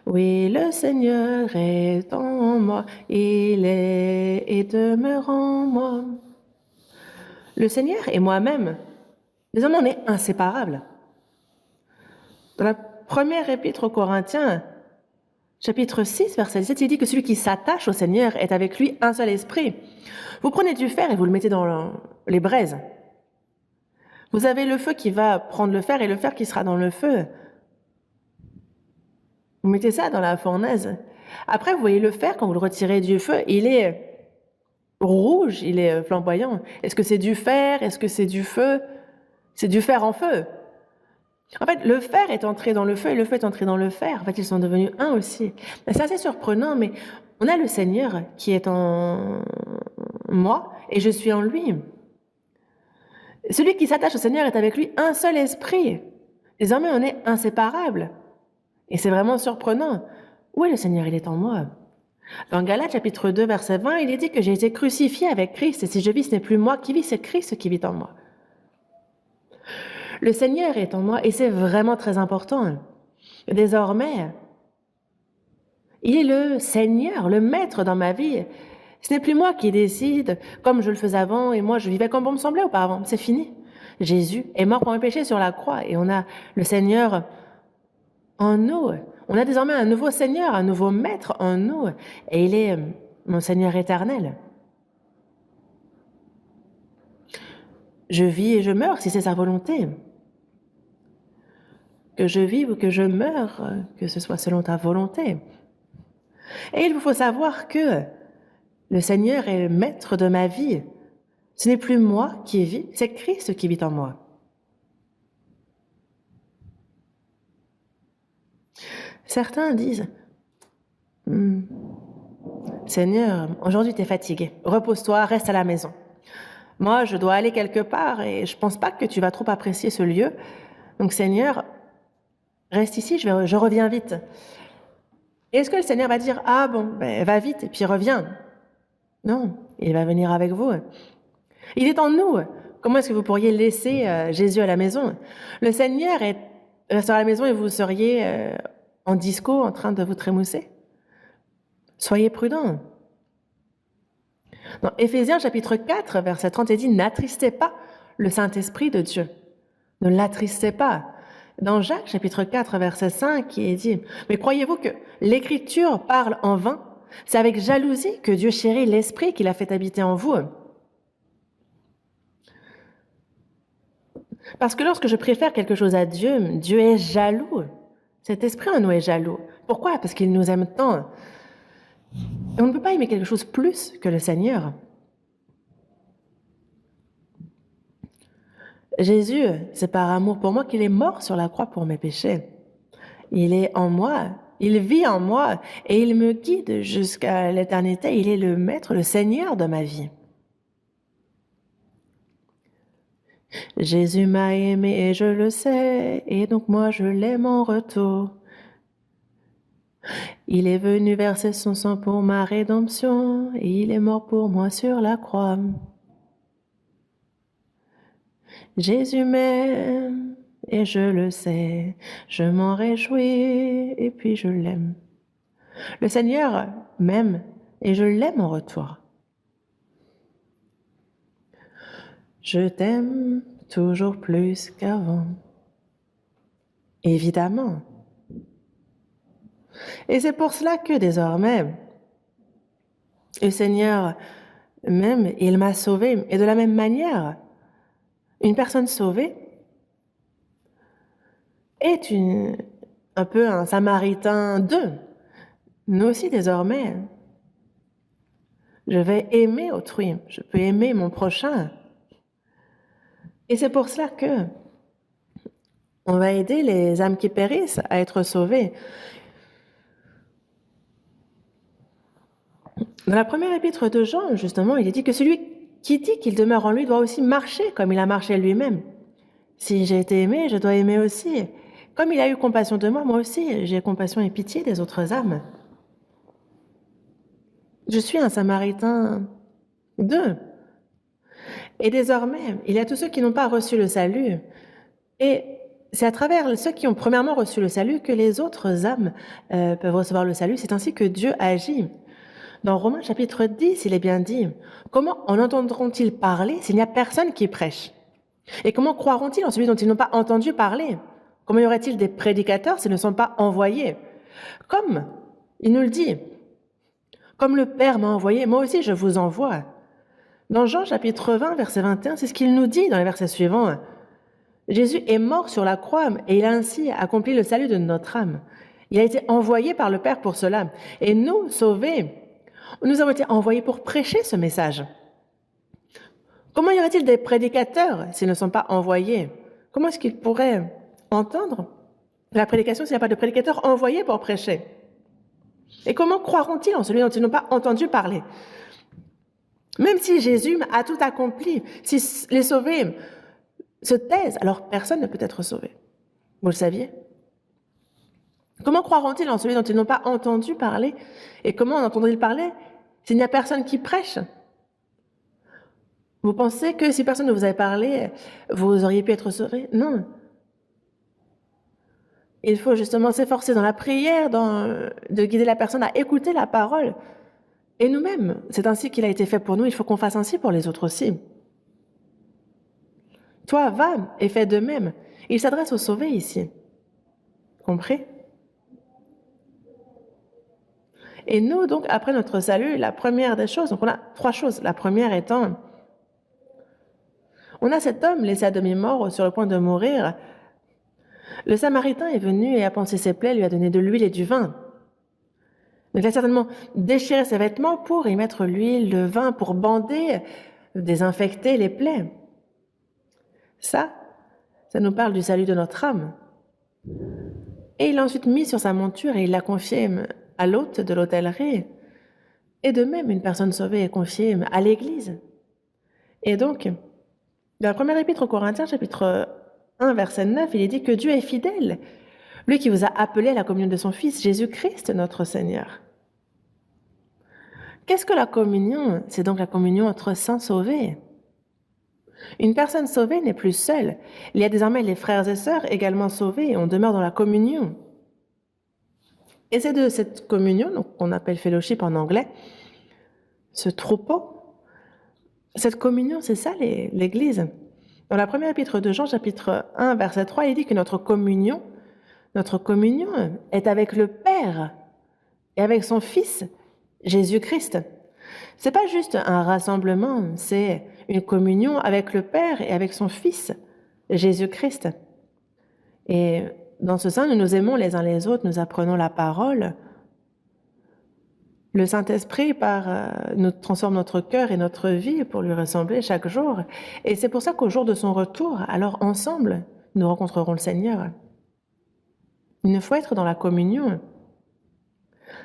Oui, le Seigneur est en moi, il est et demeure en moi. Le Seigneur et moi-même, désormais on est inséparables. Dans la première épître aux Corinthiens, chapitre 6, verset 17, il dit que celui qui s'attache au Seigneur est avec lui un seul esprit. Vous prenez du fer et vous le mettez dans les braises. Vous avez le feu qui va prendre le fer et le fer qui sera dans le feu. Vous mettez ça dans la fournaise. Après, vous voyez le fer, quand vous le retirez du feu, il est rouge, il est flamboyant. Est-ce que c'est du fer? Est-ce que c'est du feu? C'est du fer en feu. En fait, le fer est entré dans le feu et le feu est entré dans le fer. En fait, ils sont devenus un aussi. C'est assez surprenant, mais on a le Seigneur qui est en moi et je suis en lui. Celui qui s'attache au Seigneur est avec lui un seul esprit. Désormais, on est inséparables. Et c'est vraiment surprenant. Où est le Seigneur? Il est en moi. Dans Galates, chapitre 2, verset 20, il est dit que j'ai été crucifié avec Christ. Et si je vis, ce n'est plus moi qui vis, c'est Christ qui vit en moi. Le Seigneur est en moi et c'est vraiment très important. Désormais, il est le Seigneur, le Maître dans ma vie. Ce n'est plus moi qui décide comme je le faisais avant et moi je vivais comme bon me semblait auparavant. C'est fini. Jésus est mort pour mes péchés sur la croix et on a le Seigneur en nous. On a désormais un nouveau Seigneur, un nouveau Maître en nous et il est mon Seigneur éternel. Je vis et je meurs si c'est sa volonté. Que je vive ou que je meure, que ce soit selon ta volonté. Et il vous faut savoir que le Seigneur est le maître de ma vie. Ce n'est plus moi qui vis, c'est Christ qui vit en moi. Certains disent, Seigneur, aujourd'hui tu es fatigué, repose-toi, reste à la maison. Moi, je dois aller quelque part et je ne pense pas que tu vas trop apprécier ce lieu. Donc Seigneur, reste ici, je reviens vite. Et est-ce que le Seigneur va dire, va vite et puis reviens? Non, il va venir avec vous. Il est en nous. Comment est-ce que vous pourriez laisser Jésus à la maison? Le Seigneur restera à la maison et vous seriez en disco en train de vous trémousser. Soyez prudents. Dans Éphésiens chapitre 4, verset 30, il dit « N'attristez pas le Saint-Esprit de Dieu. Ne l'attristez pas. Dans Jacques, chapitre 4, verset 5, il est dit « Mais croyez-vous que l'Écriture parle en vain? C'est avec jalousie que Dieu chérit l'Esprit qu'il a fait habiter en vous. » Parce que lorsque je préfère quelque chose à Dieu, Dieu est jaloux. Cet esprit en nous est jaloux. Pourquoi? Parce qu'il nous aime tant. Et on ne peut pas aimer quelque chose plus que le Seigneur. Jésus, c'est par amour pour moi qu'il est mort sur la croix pour mes péchés. Il est en moi, il vit en moi et il me guide jusqu'à l'éternité. Il est le Maître, le Seigneur de ma vie. Jésus m'a aimé et je le sais, et donc moi je l'aime en retour. Il est venu verser son sang pour ma rédemption, et il est mort pour moi sur la croix. Jésus m'aime, et je le sais, je m'en réjouis, et puis je l'aime. Le Seigneur m'aime, et je l'aime en retour. Je t'aime toujours plus qu'avant. Évidemment. Et c'est pour cela que désormais, le Seigneur m'aime et il m'a sauvé. Et de la même manière, une personne sauvée est un peu un Samaritain d'eux. Nous aussi, désormais, je vais aimer autrui. Je peux aimer mon prochain. Et c'est pour cela que on va aider les âmes qui périssent à être sauvées. Dans la première épître de Jean, justement, il est dit que celui qui dit qu'il demeure en lui doit aussi marcher comme il a marché lui-même. Si j'ai été aimé, je dois aimer aussi. Comme il a eu compassion de moi, moi aussi, j'ai compassion et pitié des autres âmes. Je suis un Samaritain d'eux. Et désormais, il y a tous ceux qui n'ont pas reçu le salut. Et c'est à travers ceux qui ont premièrement reçu le salut que les autres âmes peuvent recevoir le salut. C'est ainsi que Dieu agit. Dans Romains chapitre 10, il est bien dit « Comment en entendront-ils parler s'il n'y a personne qui prêche? Et comment croiront-ils en celui dont ils n'ont pas entendu parler? Comment y aurait-il des prédicateurs s'ils ne sont pas envoyés? Comme il nous le dit, comme le Père m'a envoyé, moi aussi je vous envoie. » Dans Jean chapitre 20, verset 21, c'est ce qu'il nous dit dans les versets suivants. Jésus est mort sur la croix et il a ainsi accompli le salut de notre âme. Il a été envoyé par le Père pour cela. Et nous, sauvés, nous avons été envoyés pour prêcher ce message. Comment y aurait-il des prédicateurs s'ils ne sont pas envoyés? Comment est-ce qu'ils pourraient entendre la prédication s'il n'y a pas de prédicateurs envoyés pour prêcher? Et comment croiront-ils en celui dont ils n'ont pas entendu parler? Même si Jésus a tout accompli, si les sauvés se taisent, alors personne ne peut être sauvé. Vous le saviez? Comment croiront-ils en celui dont ils n'ont pas entendu parler? Et comment en entendront-ils parler s'il n'y a personne qui prêche? Vous pensez que si personne ne vous avait parlé, vous auriez pu être sauvé? Non. Il faut justement s'efforcer dans la prière, de guider la personne à écouter la parole. Et nous-mêmes, c'est ainsi qu'il a été fait pour nous, il faut qu'on fasse ainsi pour les autres aussi. Toi, va et fais de même. Il s'adresse aux sauvés ici. Compris? Et nous, donc, après notre salut, la première des choses, donc on a 3 choses. La première étant, on a cet homme laissé à demi-mort sur le point de mourir. Le Samaritain est venu et a pansé ses plaies, lui a donné de l'huile et du vin. Donc il a certainement déchiré ses vêtements pour y mettre l'huile, le vin, pour bander, désinfecter les plaies. Ça nous parle du salut de notre âme. Et il l'a ensuite mis sur sa monture et il l'a confié à l'hôte de l'hôtellerie. Et de même, une personne sauvée est confiée à l'Église. Et donc, dans la première épître aux Corinthiens, chapitre 1, verset 9, il est dit que Dieu est fidèle, lui qui vous a appelé à la communion de son Fils, Jésus-Christ, notre Seigneur. Qu'est-ce que la communion? C'est donc la communion entre saints sauvés. Une personne sauvée n'est plus seule. Il y a désormais les frères et sœurs également sauvés et on demeure dans la communion. Et c'est de cette communion, donc qu'on appelle fellowship en anglais, ce troupeau, cette communion, c'est ça l'Église. Dans la première épître de Jean, chapitre 1, verset 3, il dit que notre communion est avec le Père et avec son Fils, Jésus-Christ. C'est pas juste un rassemblement, c'est une communion avec le Père et avec son Fils, Jésus-Christ. Et dans ce sens, nous nous aimons les uns les autres, nous apprenons la parole. Le Saint-Esprit nous transforme notre cœur et notre vie pour lui ressembler chaque jour. Et c'est pour ça qu'au jour de son retour, alors ensemble, nous rencontrerons le Seigneur. Il faut être dans la communion.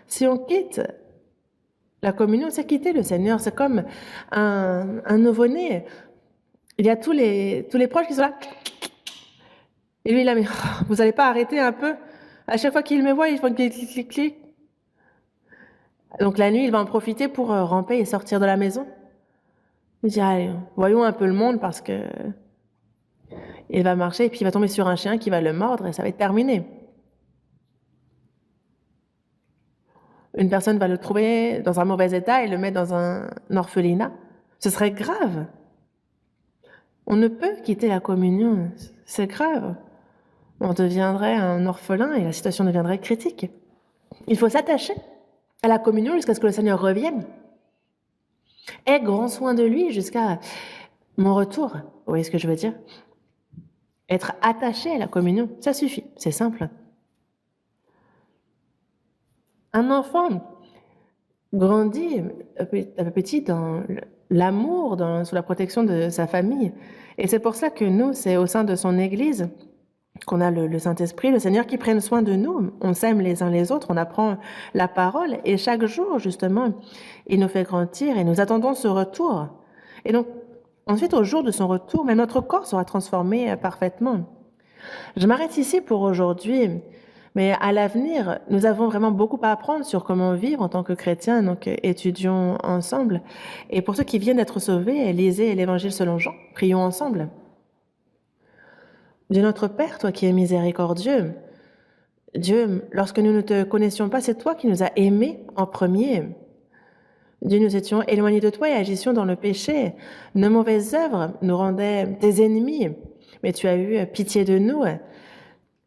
Si on quitte la communion, c'est quitter le Seigneur. C'est comme un nouveau-né. Il y a tous les proches qui sont là. Et lui, il a dit, vous n'allez pas arrêter un peu? À chaque fois qu'il me voit, il fait clic, clic, clic, clic. Donc la nuit, il va en profiter pour ramper et sortir de la maison. Il dit, allez, voyons un peu le monde parce que il va marcher et puis il va tomber sur un chien qui va le mordre et ça va être terminé. Une personne va le trouver dans un mauvais état et le mettre dans un orphelinat. Ce serait grave. On ne peut quitter la communion. C'est grave. On deviendrait un orphelin et la situation deviendrait critique. Il faut s'attacher à la communion jusqu'à ce que le Seigneur revienne. Aie grand soin de lui jusqu'à mon retour. Vous voyez ce que je veux dire? Être attaché à la communion, ça suffit. C'est simple. Un enfant grandit à petit dans l'amour, sous la protection de sa famille. Et c'est pour ça que nous, c'est au sein de son Église qu'on a le Saint-Esprit, le Seigneur qui prenne soin de nous. On s'aime les uns les autres, on apprend la parole et chaque jour, justement, il nous fait grandir et nous attendons ce retour. Et donc, ensuite, au jour de son retour, même notre corps sera transformé parfaitement. Je m'arrête ici pour aujourd'hui, mais à l'avenir, nous avons vraiment beaucoup à apprendre sur comment vivre en tant que chrétiens, donc étudions ensemble. Et pour ceux qui viennent d'être sauvés, lisez l'Évangile selon Jean, prions ensemble. Dieu notre Père, toi qui es miséricordieux, Dieu, lorsque nous ne te connaissions pas, c'est toi qui nous as aimés en premier. Dieu, nous étions éloignés de toi et agissions dans le péché. Nos mauvaises œuvres nous rendaient des ennemis, mais tu as eu pitié de nous.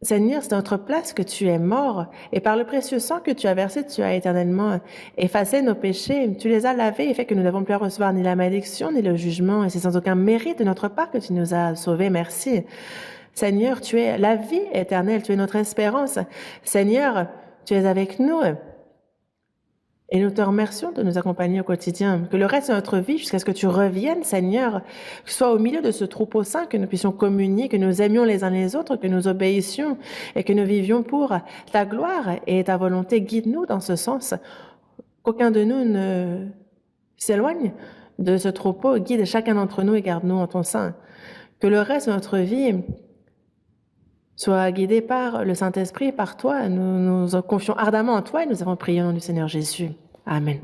Seigneur, c'est à notre place que tu es mort, et par le précieux sang que tu as versé, tu as éternellement effacé nos péchés. Tu les as lavés et fait que nous n'avons plus à recevoir ni la malédiction, ni le jugement, et c'est sans aucun mérite de notre part que tu nous as sauvés. Merci. Seigneur, tu es la vie éternelle, tu es notre espérance. Seigneur, tu es avec nous. Et nous te remercions de nous accompagner au quotidien. Que le reste de notre vie, jusqu'à ce que tu reviennes, Seigneur, que ce soit au milieu de ce troupeau saint, que nous puissions communier, que nous aimions les uns les autres, que nous obéissions et que nous vivions pour ta gloire et ta volonté. Guide-nous dans ce sens. Qu'aucun de nous ne s'éloigne de ce troupeau. Guide chacun d'entre nous et garde-nous en ton sein. Que le reste de notre vie soit guidé par le Saint-Esprit, par toi. Nous nous confions ardemment en toi et nous avons prié au nom du Seigneur Jésus. Amen.